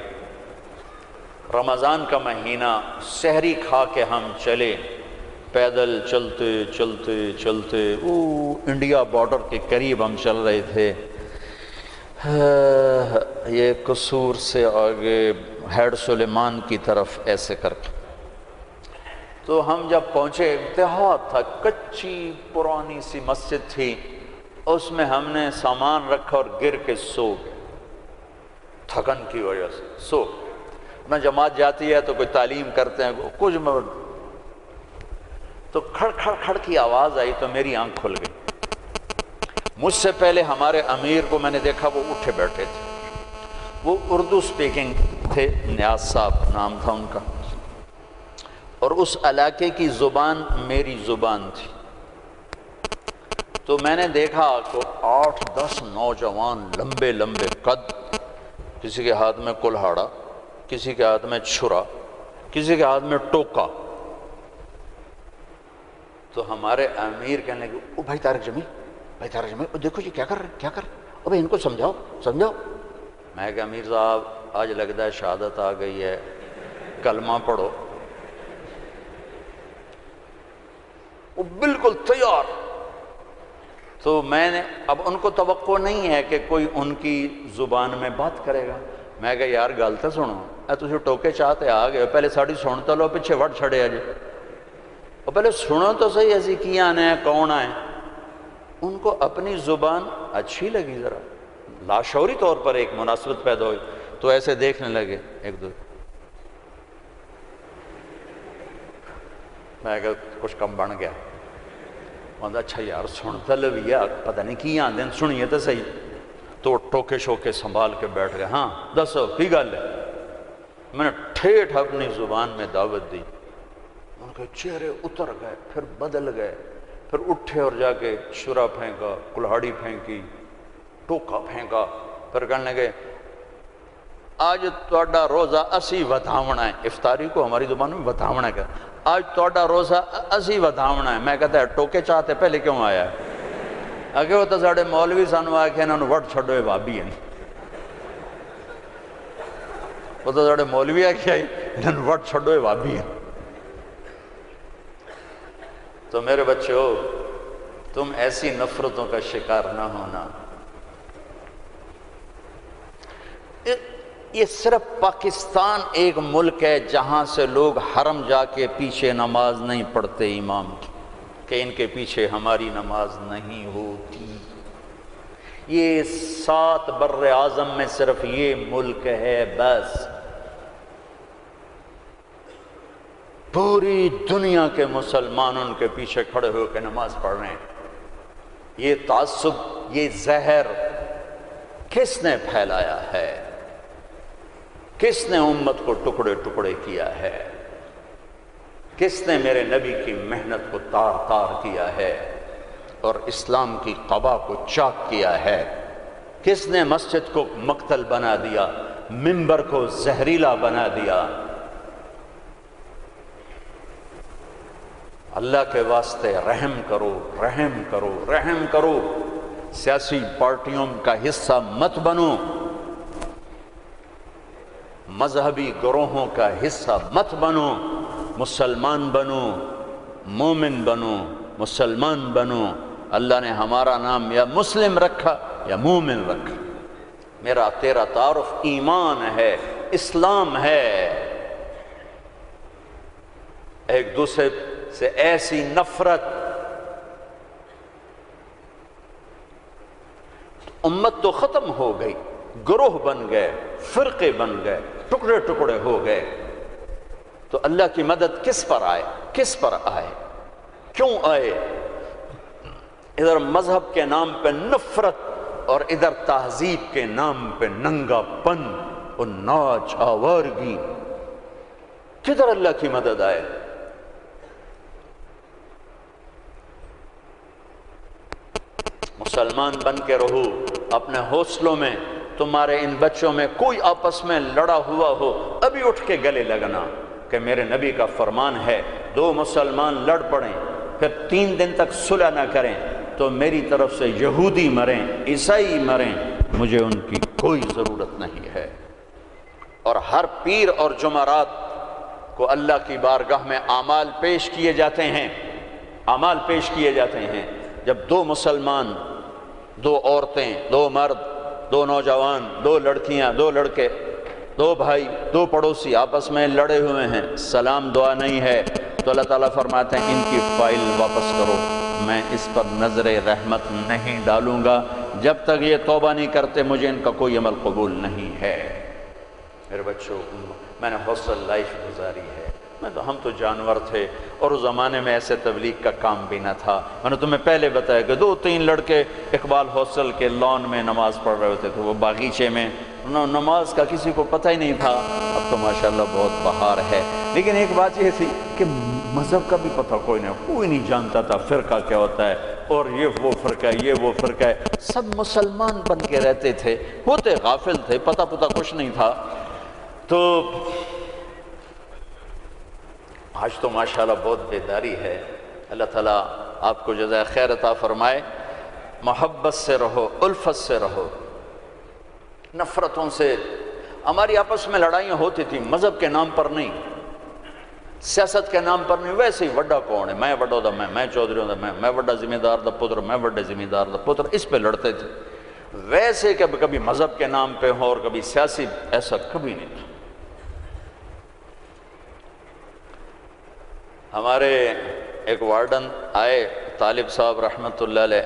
رمضان کا مہینہ، سحری کھا کے ہم چلے، پیدل چلتے چلتے چلتے انڈیا بارڈر کے قریب ہم چل رہے تھے، یہ قصور سے آگے ہیڈ سلیمان کی طرف ایسے کر کے، تو ہم جب پہنچے دیہات تھا، کچی پرانی سی مسجد تھی، اس میں ہم نے سامان رکھا اور گر کے سو گئے، تھکن کی وجہ سے سو۔ نہ جماعت جاتی ہے تو کوئی تعلیم کرتے ہیں کچھ، تو کھڑ کھڑ کھڑ کی آواز آئی تو میری آنکھ کھل گئی۔ مجھ سے پہلے ہمارے امیر کو میں نے دیکھا، وہ اٹھے بیٹھے تھے، وہ اردو سپیکنگ تھے، نیاز صاحب نام تھا ان کا، اور اس علاقے کی زبان میری زبان تھی۔ تو میں نے دیکھا کہ 8-10 نوجوان لمبے لمبے قد، کسی کے ہاتھ میں کلہاڑا، کسی کے ہاتھ میں چھرا، کسی کے ہاتھ میں ٹوکا۔ تو ہمارے امیر کہنے لگے او بھائی طارق جمیل، بھائی طارق جمیل دیکھو جی کیا کر رہے ہیں، کیا کر رہے ہیں، او بھائی ان کو سمجھاؤ سمجھاؤ۔ میں کہا امیر صاحب آج لگتا ہے شہادت آ گئی ہے، کلمہ پڑھو۔ وہ بالکل تیار۔ تو میں نے اب ان کو توقع نہیں ہے کہ کوئی ان کی زبان میں بات کرے گا، میں کہا یار گل تو سنو، تسی ٹوکے چاہتے آ گئے، پہلے ساڑی سن تو لو، پیچھے وڑ چھڑے جی، اور پہلے سنو تو صحیح ایسی کی آنے ہیں کون آئے۔ ان کو اپنی زبان اچھی لگی، ذرا لاشعوری طور پر ایک مناسبت پیدا ہوئی، تو ایسے دیکھنے لگے ایک دو۔ میں کہا کچھ کم بن گیا، میں اچھا یار سنتا لوی ہے، پتہ نہیں کی آندے سنیے تو صحیح۔ تو ٹوکے شوکے سنبھال کے بیٹھ گئے، ہاں دسو کی گل ہے۔ میں نے ٹھیٹھ اپنی زبان میں دعوت دی، ان کے چہرے اتر گئے، پھر بدل گئے، پھر اٹھے اور جا کے شرا پھینکا، کلہاڑی پھینکی، ٹوکا پھینکا، پھر کہنے لگے آج تہاڈا روزہ اسی ودھاونا ہے، افطاری کو ہماری زبان میں ودھاونا ہے، آج تہاڈا روزہ اسی ودھاونا ہے۔ میں کہتا ہے ٹوکے چاہتے پہلے کیوں آیا ہے؟ اگے وہ تو ساڑے مولوی سانو آ کے انہوں نے وٹ چھڑوے بابی ہیں، وہ تو ساڑے مولوی آ کے آئی انہوں نے وٹ چھڑوے بابی ہیں۔ تو میرے بچوں تم ایسی نفرتوں کا شکار نہ ہونا۔ یہ صرف پاکستان ایک ملک ہے جہاں سے لوگ حرم جا کے پیچھے نماز نہیں پڑھتے امام کی، کہ ان کے پیچھے ہماری نماز نہیں ہوتی۔ یہ 7 بر اعظم میں صرف یہ ملک ہے بس۔ پوری دنیا کے مسلمان ان کے پیچھے کھڑے ہو کے نماز پڑھ رہے ہیں۔ یہ تعصب، یہ زہر کس نے پھیلایا ہے؟ کس نے امت کو ٹکڑے ٹکڑے کیا ہے؟ کس نے میرے نبی کی محنت کو تار تار کیا ہے اور اسلام کی قبا کو چاک کیا ہے؟ کس نے مسجد کو مقتل بنا دیا، منبر کو زہریلا بنا دیا؟ اللہ کے واسطے رحم کرو، رحم کرو، رحم کرو۔ سیاسی پارٹیوں کا حصہ مت بنو، مذہبی گروہوں کا حصہ مت بنو، مسلمان بنو، مومن بنو، مسلمان بنو۔ اللہ نے ہمارا نام یا مسلم رکھا یا مومن رکھا۔ میرا تیرا تعارف ایمان ہے، اسلام ہے۔ ایک دوسرے سے ایسی نفرت، امت تو ختم ہو گئی، گروہ بن گئے، فرقے بن گئے، ٹکڑے ٹکڑے ہو گئے۔ تو اللہ کی مدد کس پر آئے؟ کس پر آئے؟ کیوں آئے؟ ادھر مذہب کے نام پہ نفرت اور ادھر تہذیب کے نام پہ ننگا پن اور ناچ آوارگی۔ کدھر اللہ کی مدد آئے؟ مسلمان بن کے رہو اپنے حوصلوں میں۔ تمہارے ان بچوں میں کوئی آپس میں لڑا ہوا ہو، ابھی اٹھ کے گلے لگنا، کہ میرے نبی کا فرمان ہے 2 مسلمان لڑ پڑیں پھر 3 دن تک صلح نہ کریں تو میری طرف سے یہودی مریں، عیسائی مریں، مجھے ان کی کوئی ضرورت نہیں ہے۔ اور ہر پیر اور جمعرات کو اللہ کی بارگاہ میں اعمال پیش کیے جاتے ہیں، اعمال پیش کیے جاتے ہیں۔ جب 2 مسلمان، 2 عورتیں، 2 مرد، 2 نوجوان، 2 لڑکیاں، 2 لڑکے، 2 بھائی، 2 پڑوسی آپس میں لڑے ہوئے ہیں، سلام دعا نہیں ہے، تو اللہ تعالیٰ فرماتے ہیں ان کی فائل واپس کرو، میں اس پر نظر رحمت نہیں ڈالوں گا، جب تک یہ توبہ نہیں کرتے مجھے ان کا کوئی عمل قبول نہیں ہے۔ میرے بچوں، میں نے حوصل لائف گزاری ہے، ہم تو جانور تھے، اور اس زمانے میں ایسے تبلیغ کا کام بھی نہ تھا۔ میں نے تمہیں پہلے بتایا کہ 2-3 لڑکے اقبال حوصل کے لان میں نماز پڑھ رہے ہوتے تھے، وہ باغیچے میں، نماز کا کسی کو پتہ ہی نہیں تھا۔ اب تو ماشاءاللہ بہت بہار ہے، لیکن ایک بات یہ تھی کہ مذہب کا بھی پتہ کوئی نہیں جانتا تھا، فرقہ کیا ہوتا ہے، اور یہ وہ فرقہ ہے، یہ وہ فرقہ ہے، سب مسلمان بن کے رہتے تھے، ہوتے غافل تھے، پتہ کچھ نہیں تھا۔ تو آج تو ماشاءاللہ بہت بیداری ہے۔ اللہ تعالیٰ آپ کو جزائے خیر عطا فرمائے۔ محبت سے رہو، الفت سے رہو، نفرتوں سے۔ ہماری آپس میں لڑائیاں ہوتی تھیں، مذہب کے نام پر نہیں، سیاست کے نام پر نہیں۔ ویسے ہی وڈا کون ہے، میں وڈا دا میں چودھری ہوں، میں وڈا ذمہ دار دا پتر، میں وڈا ذمہ دار دا پتر، اس پہ لڑتے تھے۔ ویسے کہ کبھی مذہب کے نام پہ ہو اور کبھی سیاسی، ایسا کبھی نہیں تھا۔ ہمارے ایک وارڈن آئے، طالب صاحب رحمۃ اللہ علیہ،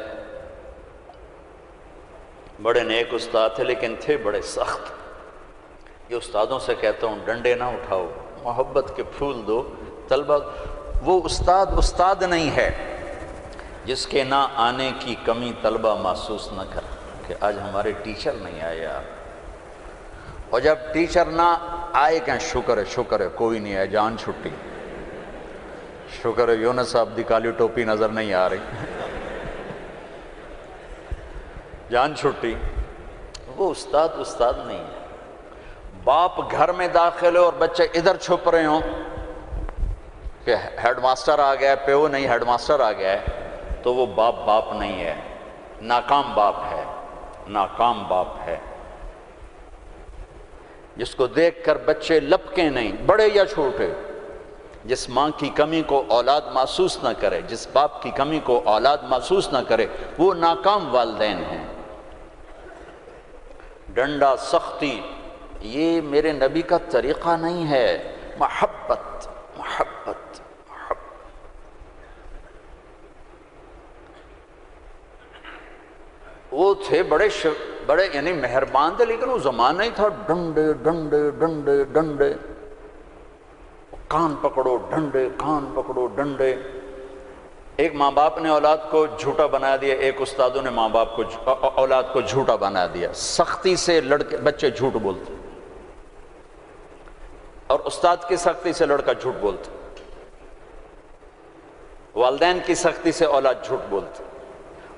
بڑے نیک استاد تھے لیکن تھے بڑے سخت۔ یہ استادوں سے کہتا ہوں ڈنڈے نہ اٹھاؤ، محبت کے پھول دو طلبہ۔ وہ استاد نہیں ہے جس کے نہ آنے کی کمی طلبہ محسوس نہ کر کہ آج ہمارے ٹیچر نہیں آئے یار، اور جب ٹیچر نہ آئے کہ شکر ہے کوئی نہیں آئے، جان چھٹی، شکر ہے یونس صاحب دی کالی ٹوپی نظر نہیں آ رہی، جان چھٹی۔ وہ استاد نہیں ہے۔ باپ گھر میں داخل ہو اور بچے ادھر چھپ رہے ہوں کہ ہیڈ ماسٹر آ گیا ہے، پیو نہیں ہیڈ ماسٹر آ گیا ہے، تو وہ باپ نہیں ہے، ناکام باپ ہے، ناکام باپ ہے، جس کو دیکھ کر بچے لپکیں نہیں، بڑے یا چھوٹے، جس ماں کی کمی کو اولاد محسوس نہ کرے، جس باپ کی کمی کو اولاد محسوس نہ کرے، وہ ناکام والدین ہیں۔ ڈنڈا، سختی، یہ میرے نبی کا طریقہ نہیں ہے۔ محبت، محبت، محبت۔ وہ تھے بڑے یعنی مہربان تھے، لیکن وہ زمانہ ہی تھا ڈنڈے ڈنڈے ڈنڈے ڈنڈے، کان پکڑو ڈنڈے، کان پکڑو ڈنڈے۔ ایک ماں باپ نے اولاد کو جھوٹا بنا دیا، ایک استادوں نے ماں باپ کو اولاد کو جھوٹا بنا دیا۔ سختی سے لڑکے بچے جھوٹ بولتے، اور استاد کی سختی سے لڑکا جھوٹ بولتا، والدین کی سختی سے اولاد جھوٹ بولتے۔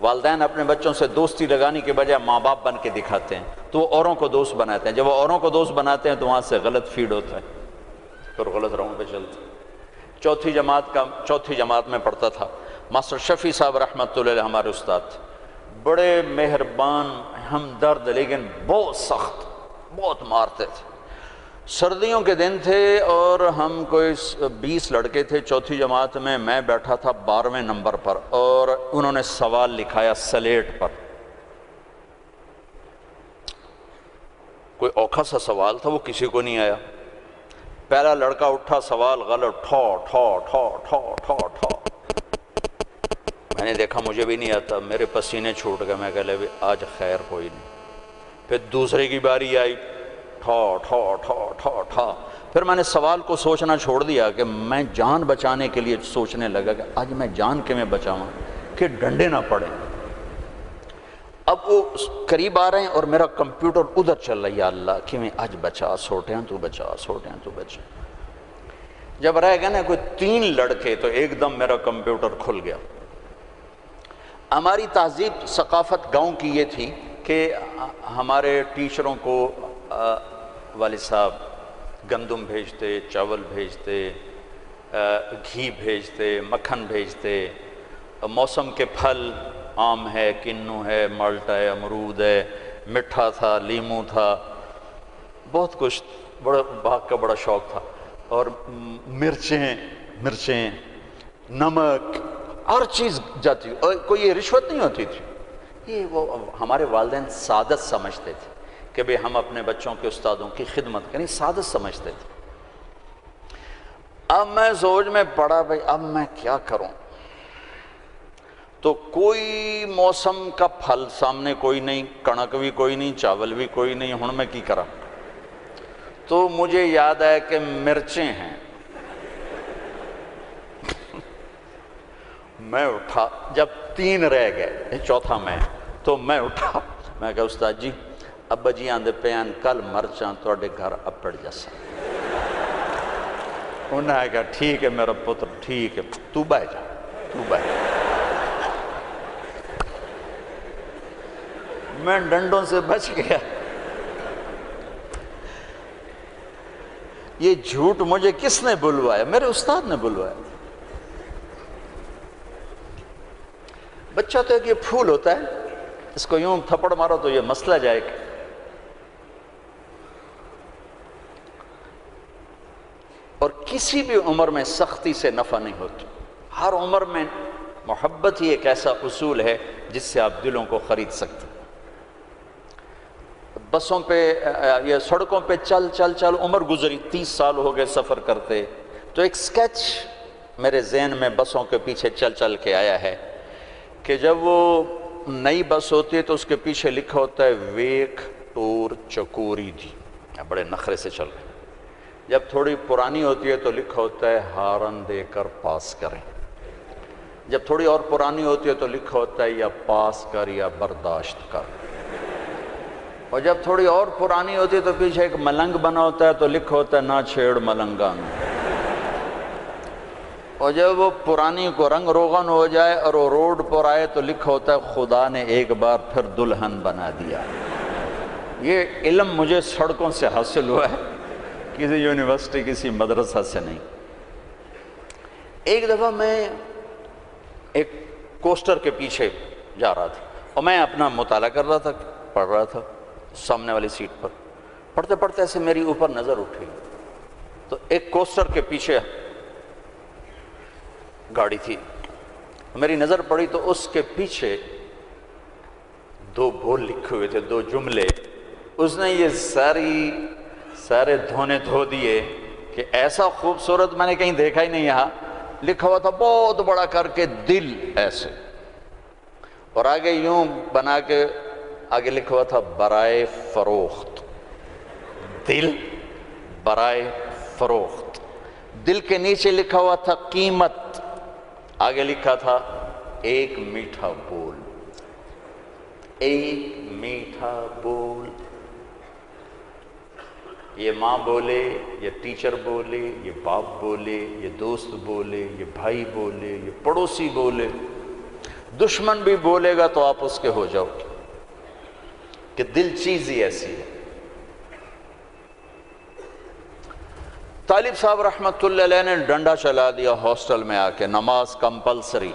والدین اپنے بچوں سے دوستی لگانے کے بجائے ماں باپ بن کے دکھاتے ہیں، تو وہ اوروں کو دوست بناتے ہیں۔ جب وہ اوروں کو دوست بناتے ہیں تو وہاں سے غلط فیڈ ہوتا ہے، پھر غلط راہوں پہ چلتے ہیں۔ چوتھی جماعت میں پڑھتا تھا، ماسٹر شفیع صاحب رحمۃ اللہ علیہ ہمارے استاد تھے، بڑے مہربان، ہمدرد، لیکن بہت سخت، بہت مارتے تھے۔ سردیوں کے دن تھے اور ہم کوئی 20 لڑکے تھے چوتھی جماعت میں، میں بیٹھا تھا 12ویں نمبر پر، اور انہوں نے سوال لکھایا سلیٹ پر۔ کوئی اوکھا سا سوال تھا، وہ کسی کو نہیں آیا۔ پہلا لڑکا اٹھا، سوال غلط، ٹھو ٹھو ٹھو ٹھو ٹھو ٹھو۔ میں نے دیکھا مجھے بھی نہیں آتا، میرے پسینے چھوٹ گئے، میں کہہ لے آج خیر کوئی نہیں۔ پھر دوسرے کی باری آئی، ٹھو ٹھو ٹھو ٹھو ٹھو۔ پھر میں نے سوال کو سوچنا چھوڑ دیا کہ میں جان بچانے کے لیے سوچنے لگا کہ آج میں جان کے میں بچاؤں کہ ڈنڈے نہ پڑیں۔ اب وہ قریب آ رہے ہیں اور میرا کمپیوٹر ادھر چل رہا ہے، یا اللہ کہ میں آج بچا، سوٹیاں تو بچا، سوٹیاں تو بچا۔ جب رہ گئے نا کوئی 3 لڑکے تو ایک دم میرا کمپیوٹر کھل گیا۔ ہماری تہذیب ثقافت گاؤں کی یہ تھی کہ ہمارے ٹیچروں کو والد صاحب گندم بھیجتے، چاول بھیجتے، گھی بھیجتے، مکھن بھیجتے، موسم کے پھل، آم ہے، کنو ہے، مالٹا ہے، امرود ہے، مٹھا تھا، لیمو تھا، بہت کچھ، بڑا باغ کا بڑا شوق تھا، اور مرچیں، نمک، ہر چیز جاتی، اور کوئی یہ رشوت نہیں ہوتی تھی۔ یہ وہ ہمارے والدین سعادت سمجھتے تھے کہ بھئی ہم اپنے بچوں کے استادوں کی خدمت کریں، سعادت سمجھتے تھے۔ اب میں سوچ میں پڑا بھئی اب میں کیا کروں؟ تو کوئی موسم کا پھل سامنے کوئی نہیں، کنک بھی کوئی نہیں، چاول بھی کوئی نہیں، ہن میں کی کرا؟ تو مجھے یاد آیا کہ مرچیں ہیں۔ میں اٹھا، جب 3 رہ گئے، چوتھا میں، تو میں اٹھا، میں کہا استاد جی ابا جی آندے پیان کل مرچاں توڑے گھر اپڑ جیسا۔ انہوں نے کہا ٹھیک ہے میرا پتر، ٹھیک ہے، تو بہ جا، تو بہ جا۔ میں ڈنڈوں سے بچ گیا۔ یہ جھوٹ مجھے کس نے بلوایا؟ میرے استاد نے بلوایا۔ بچہ تو ایک یہ پھول ہوتا ہے، اس کو یوں تھپڑ مارو تو یہ مسئلہ جائے گا۔ اور کسی بھی عمر میں سختی سے نفع نہیں ہوتی، ہر عمر میں محبت ہی ایک ایسا اصول ہے جس سے آپ دلوں کو خرید سکتے۔ بسوں پہ یا سڑکوں پہ چل چل چل عمر گزری، 30 سال ہو گئے سفر کرتے، تو ایک سکیچ میرے ذہن میں بسوں کے پیچھے چل چل کے آیا ہے کہ جب وہ نئی بس ہوتی ہے تو اس کے پیچھے لکھا ہوتا ہے ویک ٹور چکوری دی، بڑے نخرے سے چل رہے۔ جب تھوڑی پرانی ہوتی ہے تو لکھا ہوتا ہے ہارن دے کر پاس کریں۔ جب تھوڑی اور پرانی ہوتی ہے تو لکھا ہوتا ہے یا پاس کر یا برداشت کر۔ اور جب تھوڑی اور پرانی ہوتی ہے تو پیچھے ایک ملنگ بنا ہوتا ہے تو لکھا ہوتا ہے نہ چھیڑ ملنگان۔ اور جب وہ پرانی کو رنگ روغن ہو جائے اور وہ روڈ پر آئے تو لکھا ہوتا ہے خدا نے ایک بار پھر دلہن بنا دیا۔ یہ علم مجھے سڑکوں سے حاصل ہوا ہے، کسی یونیورسٹی کسی مدرسہ سے نہیں۔ ایک دفعہ میں ایک کوسٹر کے پیچھے جا رہا تھا اور میں اپنا مطالعہ کر رہا تھا، پڑھ رہا تھا سامنے والی سیٹ پر، پڑھتے پڑھتے ایسے میری اوپر نظر اٹھی تو ایک کوسٹر کے پیچھے گاڑی تھی، میری نظر پڑی تو اس کے پیچھے 2 بول لکھے ہوئے تھے، 2 جملے. اس نے یہ سارے دھونے دھو دیے کہ ایسا خوبصورت میں نے کہیں دیکھا ہی نہیں. یہاں لکھا ہوا تھا بہت بڑا کر کے دل ایسے، اور آگے یوں بنا کے آگے لکھا ہوا تھا برائے فروخت. دل برائے فروخت. دل کے نیچے لکھا ہوا تھا قیمت، آگے لکھا تھا ایک میٹھا بول. ایک میٹھا بول. یہ ماں بولے، یہ ٹیچر بولے، یہ باپ بولے، یہ دوست بولے، یہ بھائی بولے، یہ پڑوسی بولے، دشمن بھی بولے گا تو آپ اس کے ہو جاؤ کہ دل چیز ہی ایسی ہے. طالب صاحب رحمۃ اللہ علیہ نے ڈنڈا چلا دیا ہاسٹل میں آ کے، نماز کمپلسری،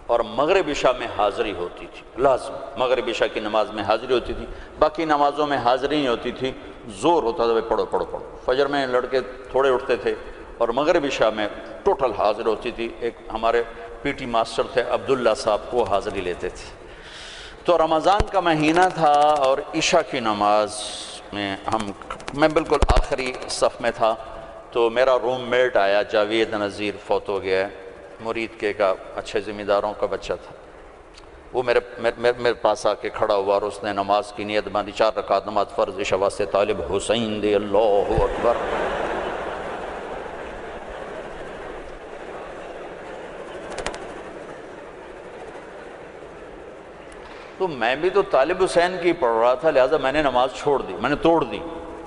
اور مغرب عشاء میں حاضری ہوتی تھی لازم. مغرب عشاء کی نماز میں حاضری ہوتی تھی، باقی نمازوں میں حاضری نہیں ہوتی تھی. زور ہوتا تھا پڑھو پڑھو پڑھو. فجر میں لڑکے تھوڑے اٹھتے تھے اور مغرب عشاء میں ٹوٹل حاضر ہوتی تھی. ایک ہمارے پی ٹی ماسٹر تھے عبداللہ صاحب، وہ حاضری لیتے تھے. تو رمضان کا مہینہ تھا اور عشاء کی نماز میں میں بالکل آخری صف میں تھا. تو میرا روم میٹ آیا، جاوید نذیر، فوت ہو گیا ہے، مرید کے کا اچھے ذمہ داروں کا بچہ تھا. وہ میرے پاس آ کے کھڑا ہوا اور اس نے نماز کی نیت باندھی. 4 رکعت نماز فرض عشاء واسطے طالب حسین دے اللہ اکبر. تو میں بھی تو طالب حسین کی پڑھ رہا تھا، لہٰذا میں نے نماز چھوڑ دی، میں نے توڑ دی.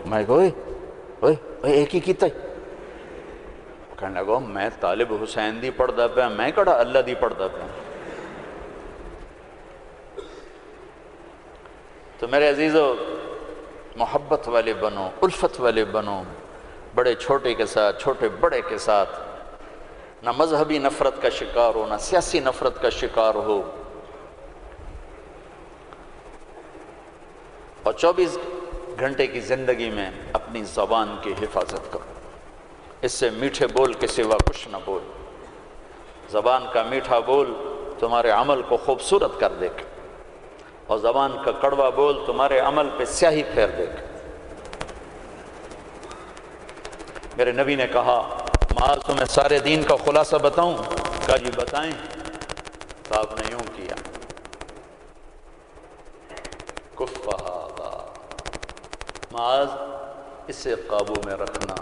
میں کہا اوئے ایک ہی کیتا ہے. کہنے لگا میں طالب حسین دی پڑھدا پیا، میں کہڑا اللہ دی پڑھدا پیا. تو میرے عزیزو، محبت والے بنو، الفت والے بنو، بڑے چھوٹے کے ساتھ، چھوٹے بڑے کے ساتھ. نہ مذہبی نفرت کا شکار ہو، نہ سیاسی نفرت کا شکار ہو. اور 24 گھنٹے کی زندگی میں اپنی زبان کی حفاظت کرو. اس سے میٹھے بول کے سوا کچھ نہ بول. زبان کا میٹھا بول تمہارے عمل کو خوبصورت کر دے گا، اور زبان کا کڑوا بول تمہارے عمل پہ سیاہی پھیر دے گا. میرے نبی نے کہا معاذ تمہیں سارے دین کا خلاصہ بتاؤں؟ کہا جی بتائیں. تو آپ نے یوں کیا، کف ھذا، معاذ اسے قابو میں رکھنا،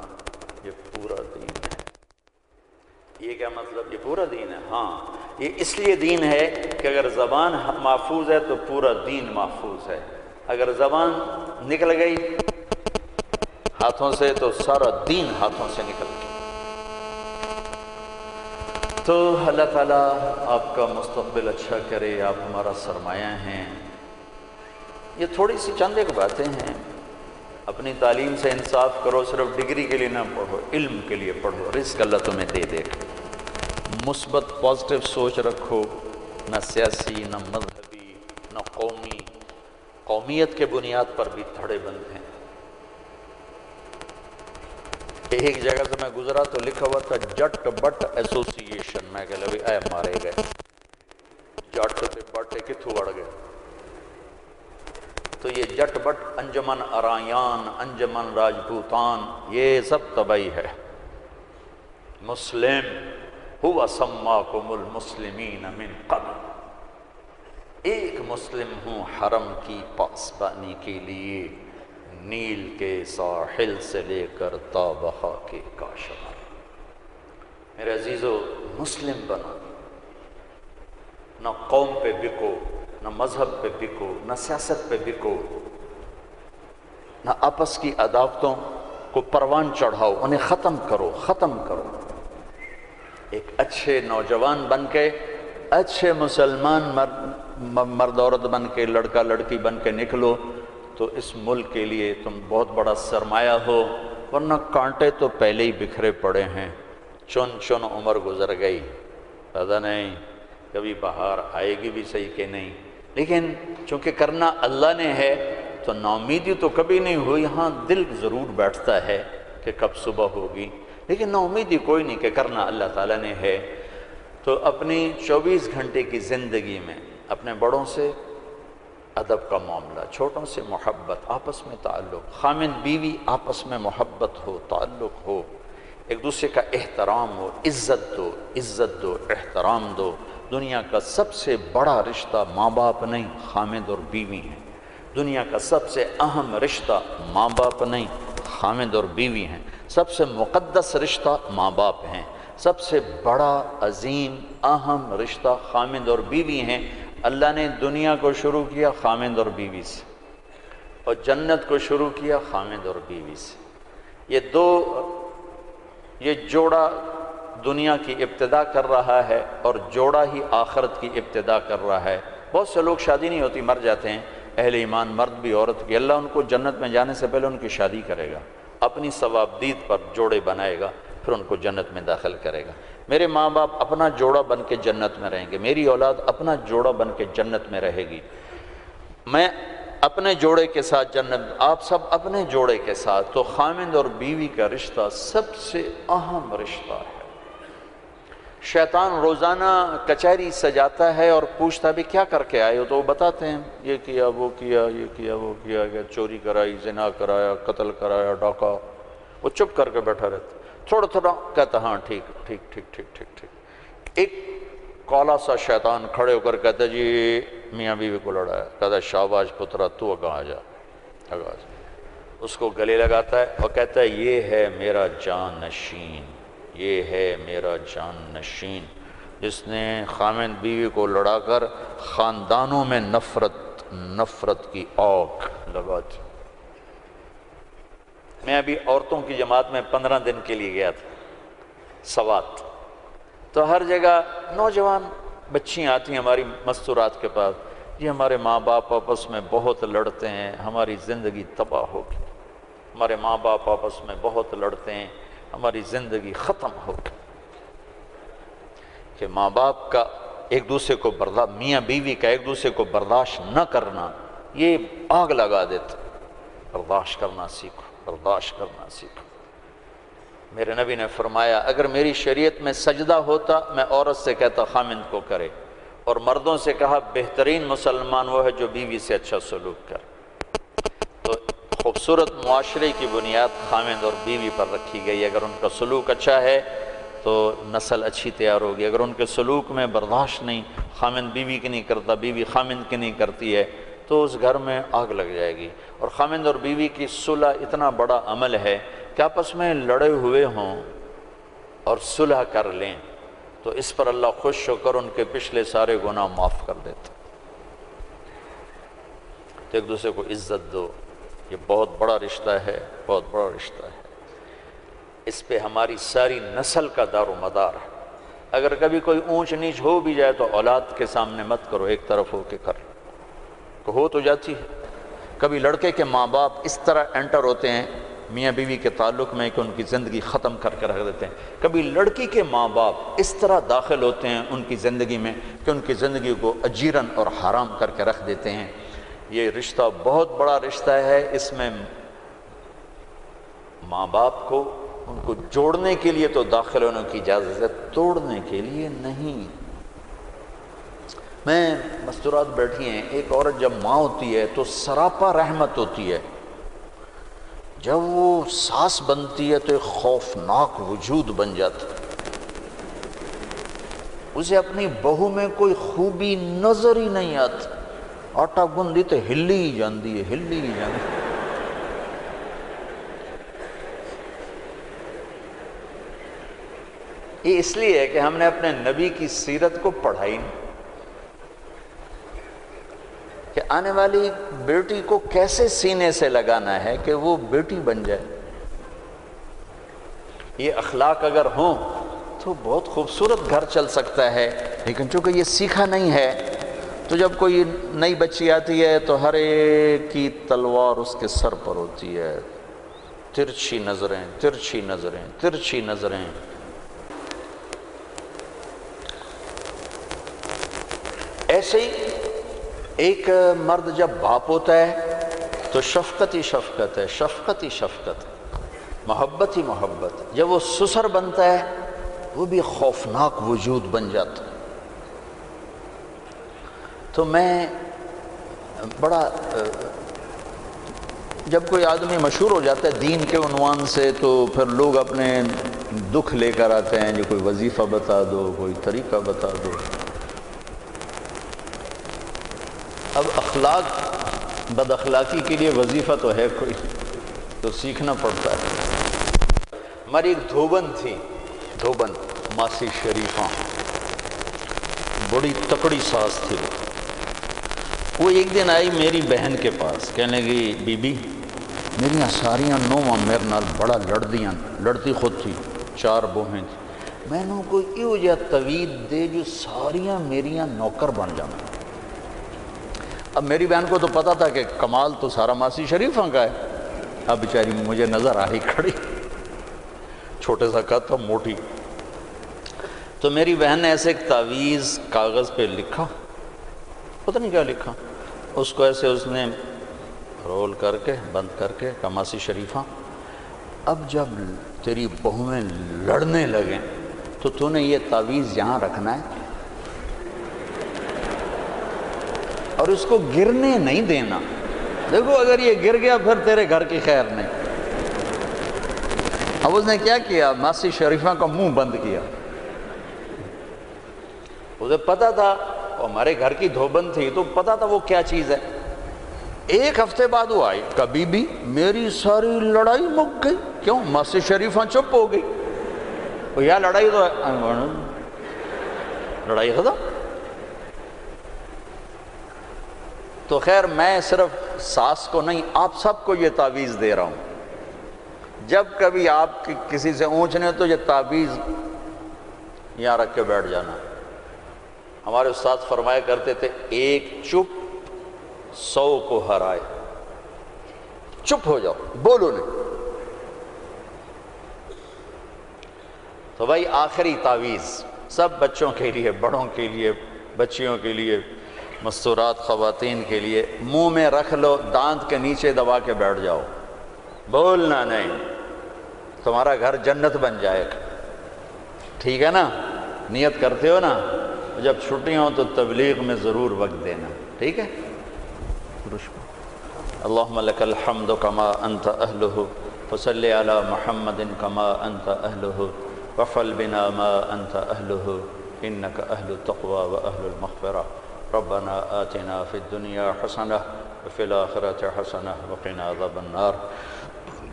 یہ پورا دین ہے. یہ کیا مطلب؟ یہ پورا دین ہے. ہاں، یہ اس لیے دین ہے کہ اگر زبان محفوظ ہے تو پورا دین محفوظ ہے. اگر زبان نکل گئی ہاتھوں سے تو سارا دین ہاتھوں سے نکل گیا. تو اللہ تعالیٰ آپ کا مستقبل اچھا کرے. آپ ہمارا سرمایہ ہیں. یہ تھوڑی سی چند ایک باتیں ہیں. اپنی تعلیم سے انصاف کرو، صرف ڈگری کے لیے نہ پڑھو، علم کے لیے پڑھو. رزق اللہ تمہیں دے دے گا. مثبت پازیٹیو سوچ رکھو، نہ سیاسی، نہ مذہبی، نہ قومی. قومیت کے بنیاد پر بھی دھڑے بند ہیں. ایک جگہ سے میں گزرا تو لکھا ہوا تھا جٹ بٹ ایسوسی ایشن. میں کہ لگے اے مارے گئے، جٹ تے بٹ کتھوں وڑ گئے. تو یہ جٹ بٹ، انجمن ارایان، انجمن راجپوتان، یہ سب تباہی ہے. مسلم ہوا سماکم المسلمین من قبل، ایک مسلم ہوں حرم کی پاسبانی کے لیے، نیل کے ساحل سے لے کر تا بہا کے کاشان. میرے عزیزو، مسلم بنو. نہ قوم پہ بکو، نہ مذہب پہ بکو، نہ سیاست پہ بکو، نہ آپس کی عداوتوں کو پروان چڑھاؤ، انہیں ختم کرو، ختم کرو. ایک اچھے نوجوان بن کے، اچھے مسلمان مرد عورت بن کے، لڑکا لڑکی بن کے نکلو تو اس ملک کے لیے تم بہت بڑا سرمایہ ہو. ورنہ کانٹے تو پہلے ہی بکھرے پڑے ہیں. چن چن عمر گزر گئی، پتہ نہیں کبھی بہار آئے گی بھی صحیح کہ نہیں. لیکن چونکہ کرنا اللہ نے ہے تو ناامیدی تو کبھی نہیں ہوئی. ہاں دل ضرور بیٹھتا ہے کہ کب صبح ہوگی. لیکن نا امیدی کوئی نہیں کہ کرنا اللہ تعالیٰ نے ہے. تو اپنی 24 گھنٹے کی زندگی میں اپنے بڑوں سے ادب کا معاملہ، چھوٹوں سے محبت، آپس میں تعلق، خامند بیوی آپس میں محبت ہو، تعلق ہو، ایک دوسرے کا احترام ہو، عزت دو، احترام دو. دنیا کا سب سے بڑا رشتہ ماں باپ نہیں، خامند اور بیوی ہیں. دنیا کا سب سے اہم رشتہ ماں باپ نہیں، خامند اور بیوی ہیں. سب سے مقدس رشتہ ماں باپ ہیں. سب سے بڑا عظیم اہم رشتہ خامند اور بیوی ہیں. اللہ نے دنیا کو شروع کیا خامند اور بیوی سے، اور جنت کو شروع کیا خامند اور بیوی سے. یہ جوڑا دنیا کی ابتدا کر رہا ہے اور جوڑا ہی آخرت کی ابتدا کر رہا ہے. بہت سے لوگ شادی نہیں ہوتی مر جاتے ہیں، اہل ایمان مرد بھی عورت بھی. اللہ ان کو جنت میں جانے سے پہلے ان کی شادی کرے گا، اپنی ثوابدید پر جوڑے بنائے گا، پھر ان کو جنت میں داخل کرے گا. میرے ماں باپ اپنا جوڑا بن کے جنت میں رہیں گے، میری اولاد اپنا جوڑا بن کے جنت میں رہے گی. میں اپنے جوڑے کے ساتھ جنت، آپ سب اپنے جوڑے کے ساتھ. تو خامند اور بیوی کا رشتہ سب سے اہم رشتہ ہے. شیطان روزانہ کچہری سجاتا ہے اور پوچھتا بھی کیا کر کے آئے ہو، تو وہ بتاتے ہیں یہ کیا وہ کیا، یہ کیا وہ کیا، چوری کرائی، زنا کرایا، قتل کرایا، ڈاکہ. وہ چپ کر کے بیٹھا رہتا، تھوڑا تھوڑا کہتا ہاں ٹھیک ٹھیک ٹھیک ٹھیک ٹھیک ٹھیک. ایک کالا سا شیطان کھڑے ہو کر کہتا جی میاں بیوی کو لڑایا، کہتا شاباش پترا تو اگاں آ جا. اس کو گلے لگاتا ہے اور کہتا ہے یہ ہے میرا جان نشین، یہ ہے میرا جان نشین، جس نے خامند بیوی کو لڑا کر خاندانوں میں نفرت کی آگ لگا دی. میں ابھی عورتوں کی جماعت میں 15 دن کے لیے گیا تھا سوات. تو ہر جگہ نوجوان بچیاں آتی ہیں ہماری مستورات کے پاس، یہ ہمارے ماں باپ آپس میں بہت لڑتے ہیں، ہماری زندگی تباہ ہوگی. ہمارے ماں باپ آپس میں بہت لڑتے ہیں، ہماری زندگی ختم ہوگی. کہ ماں باپ کا ایک دوسرے کو میاں بیوی کا ایک دوسرے کو برداشت نہ کرنا یہ آگ لگا دیتا. برداشت کرنا سیکھو، برداشت کرنا سیکھو. میرے نبی نے فرمایا اگر میری شریعت میں سجدہ ہوتا میں عورت سے کہتا خامند کو کرے، اور مردوں سے کہا بہترین مسلمان وہ ہے جو بیوی سے اچھا سلوک کرے. تو خوبصورت معاشرے کی بنیاد خامند اور بیوی پر رکھی گئی. اگر ان کا سلوک اچھا ہے تو نسل اچھی تیار ہوگی. اگر ان کے سلوک میں برداشت نہیں، خامند بیوی کی نہیں کرتا، بیوی خامند کی نہیں کرتی ہے، تو اس گھر میں آگ لگ جائے گی. اور خامند اور بیوی کی صلح اتنا بڑا عمل ہے کہ آپس میں لڑے ہوئے ہوں اور صلح کر لیں تو اس پر اللہ خوش ہو کر ان کے پچھلے سارے گناہ معاف کر دیتا. تو ایک دوسرے کو عزت دو، یہ بہت بڑا رشتہ ہے، بہت بڑا رشتہ ہے. اس پہ ہماری ساری نسل کا دار و مدار ہے. اگر کبھی کوئی اونچ نیچ ہو بھی جائے تو اولاد کے سامنے مت کرو، ایک طرف ہو کے کر لو. ہو تو جاتی ہے. کبھی لڑکے کے ماں باپ اس طرح انٹر ہوتے ہیں میاں بیوی کے تعلق میں کہ ان کی زندگی ختم کر کے رکھ دیتے ہیں. کبھی لڑکی کے ماں باپ اس طرح داخل ہوتے ہیں ان کی زندگی میں کہ ان کی زندگی کو اجیرن اور حرام کر کے رکھ دیتے ہیں. یہ رشتہ بہت بڑا رشتہ ہے. اس میں ماں باپ کو ان کو جوڑنے کے لیے تو داخل ہونے کی اجازت ہے، توڑنے کے لیے نہیں. میں مستورات بیٹھی ہیں، ایک عورت جب ماں ہوتی ہے تو سراپا رحمت ہوتی ہے، جب وہ ساس بنتی ہے تو ایک خوفناک وجود بن جاتا ہے. اسے اپنی بہو میں کوئی خوبی نظر ہی نہیں آتی. آٹا گندی تو ہلی ہی جاندی ہے، ہلی ہی جاندی. یہ اس لیے ہے کہ ہم نے اپنے نبی کی سیرت کو پڑھائی نہیں کہ آنے والی بیٹی کو کیسے سینے سے لگانا ہے کہ وہ بیٹی بن جائے. یہ اخلاق اگر ہوں تو بہت خوبصورت گھر چل سکتا ہے. لیکن چونکہ یہ سیکھا نہیں ہے تو جب کوئی نئی بچی آتی ہے تو ہر ایک کی تلوار اس کے سر پر ہوتی ہے. ترچھی نظریں، ترچھی نظریں، ترچھی نظریں. ایسے ہی ایک مرد جب باپ ہوتا ہے تو شفقت ہی شفقت ہے، شفقت ہی شفقت ہے. محبت ہی محبت. جب وہ سسر بنتا ہے وہ بھی خوفناک وجود بن جاتا. تو میں بڑا جب کوئی آدمی مشہور ہو جاتا ہے دین کے عنوان سے تو پھر لوگ اپنے دکھ لے کر آتے ہیں، جو کوئی وظیفہ بتا دو، کوئی طریقہ بتا دو. اب اخلاق بد اخلاقی کے لیے وظیفہ تو ہے کوئی، تو سیکھنا پڑتا ہے. ہماری ایک دھوبن تھی، دھوبن ماسی شریفہ، بڑی تکڑی ساس تھی. وہ ایک دن آئی میری بہن کے پاس، کہنے لگی بی بی میریاں ساریاں نوواں میرے نال بڑا لڑدیاں، لڑتی خود تھی، 4 بوہیں تھی. میں نے کوئی ایو جہا توید دے جو ساریاں میریاں نوکر بن جانا. اب میری بہن کو تو پتہ تھا کہ کمال تو سارا ماسی شریفہ کا ہے. اب بیچاری مجھے نظر آ رہی کھڑی، چھوٹے سا قد تھا، موٹی. تو میری بہن نے ایسے ایک تعویذ کاغذ پہ لکھا، پتہ نہیں کیا لکھا، اس کو ایسے اس نے رول کر کے بند کر کے کہا ماسی شریفہ اب جب تیری بہویں لڑنے لگیں تو نے یہ تعویذ یہاں رکھنا ہے اور اس کو گرنے نہیں دینا. دیکھو اگر یہ گر گیا پھر تیرے گھر کی خیر نہیں. اب اس نے کیا کیا، ماسی شریفہ کا منہ بند کیا. اسے پتہ تھا، ہمارے گھر کی دھوبن تھی تو پتہ تھا وہ کیا چیز ہے. 1 ہفتے بعد وہ آئی، کبھی بھی میری ساری لڑائی مک گئی. کیوں؟ ماسی شریفہ چپ ہو گئی. وہ یا لڑائی تو لڑائی ختم. تو خیر میں صرف ساس کو نہیں آپ سب کو یہ تعویذ دے رہا ہوں، جب کبھی آپ کسی سے اونچنے تو یہ تعویذ یہاں رکھ کے بیٹھ جانا. ہمارے استاد فرمایا کرتے تھے 1 چپ 100 کو ہرائے. چپ ہو جاؤ، بولو نہیں. تو بھائی آخری تعویذ سب بچوں کے لیے، بڑوں کے لیے، بچیوں کے لیے، مستورات خواتین کے لیے. منہ میں رکھ لو، دانت کے نیچے دبا کے بیٹھ جاؤ، بولنا نہیں. تمہارا گھر جنت بن جائے گا. ٹھیک ہے نا؟ نیت کرتے ہو نا؟ جب چھٹیاں ہوں تو تبلیغ میں ضرور وقت دینا. ٹھیک ہے؟ اللہم لک الحمد کما انت اہلہ فصلی علی محمد کما انت اہلہ وفعل بنا ما انت اہلہ انک اہل التقوی و اہل المغفرہ. ربنا آتنا فی الدنیا حسنہ وفی الآخرۃ حسنہ وقنا عذاب النار.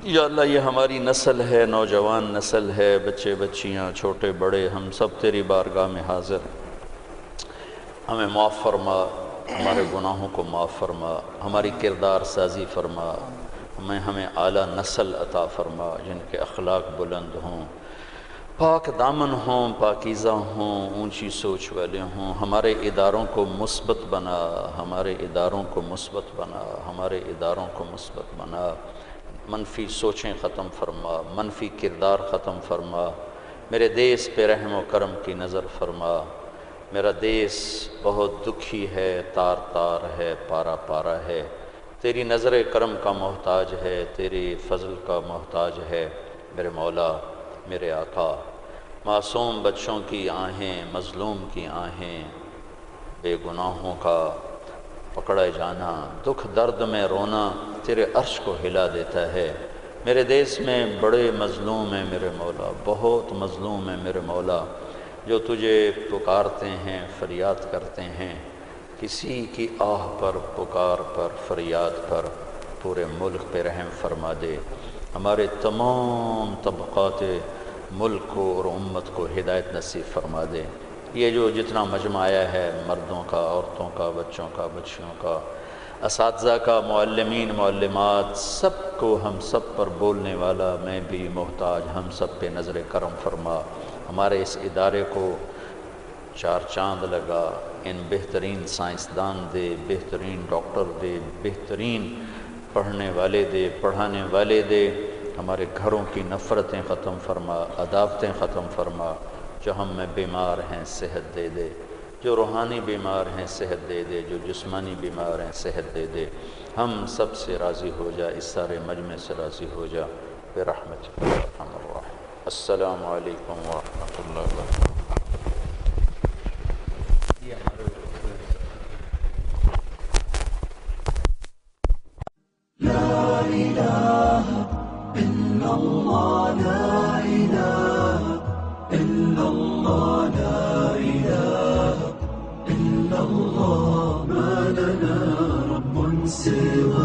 یا اللہ یہ ہماری نسل ہے، نوجوان نسل ہے، بچے بچیاں چھوٹے بڑے، ہم سب تیری بارگاہ میں حاضر ہیں. ہمیں معاف فرما، ہمارے گناہوں کو معاف فرما، ہماری کردار سازی فرما. ہمیں اعلیٰ نسل عطا فرما جن کے اخلاق بلند ہوں، پاک دامن ہوں، پاکیزہ ہوں، اونچی سوچ والے ہوں. ہمارے اداروں کو مثبت بنا، ہمارے اداروں کو مثبت بنا، ہمارے اداروں کو مثبت بنا. منفی سوچیں ختم فرما، منفی کردار ختم فرما. میرے دیس پہ رحم و کرم کی نظر فرما. میرا دیس بہت دکھی ہے، تار تار ہے، پارا پارا ہے. تیری نظر کرم کا محتاج ہے، تیری فضل کا محتاج ہے. میرے مولا، میرے آقا، معصوم بچوں کی آہیں، مظلوم کی آہیں، بے گناہوں کا پکڑے جانا، دکھ درد میں رونا تیرے عرش کو ہلا دیتا ہے. میرے دیس میں بڑے مظلوم ہیں میرے مولا، بہت مظلوم ہیں میرے مولا، جو تجھے پکارتے ہیں، فریاد کرتے ہیں. کسی کی آہ پر، پکار پر، فریاد پر پورے ملک پہ رحم فرما دے. ہمارے تمام طبقات ملک کو اور امت کو ہدایت نصیب فرما دے. یہ جو جتنا مجمع آیا ہے، مردوں کا، عورتوں کا، بچوں کا، بچیوں کا، اساتذہ کا، معلمین، معلمات، سب کو، ہم سب پر بولنے والا میں بھی محتاج، ہم سب پہ نظر کرم فرما. ہمارے اس ادارے کو 4 چاند لگا. ان بہترین سائنسدان دے، بہترین ڈاکٹر دے، بہترین پڑھنے والے دے، پڑھانے والے دے. ہمارے گھروں کی نفرتیں ختم فرما، عداوتیں ختم فرما. جو ہم میں بیمار ہیں صحت دے دے، جو روحانی بیمار ہیں صحت دے دے، جو جسمانی بیمار ہیں صحت دے دے. ہم سب سے راضی ہو جا، اس سارے مجمع سے راضی ہو جا. برحمتک یا ارحم الراحمین۔ السلام علیکم ورحمۃ اللہ وبرکاتہ۔ لا إله إلا الله لا إله إلا الله لا إله إلا الله ما لنا رب سواه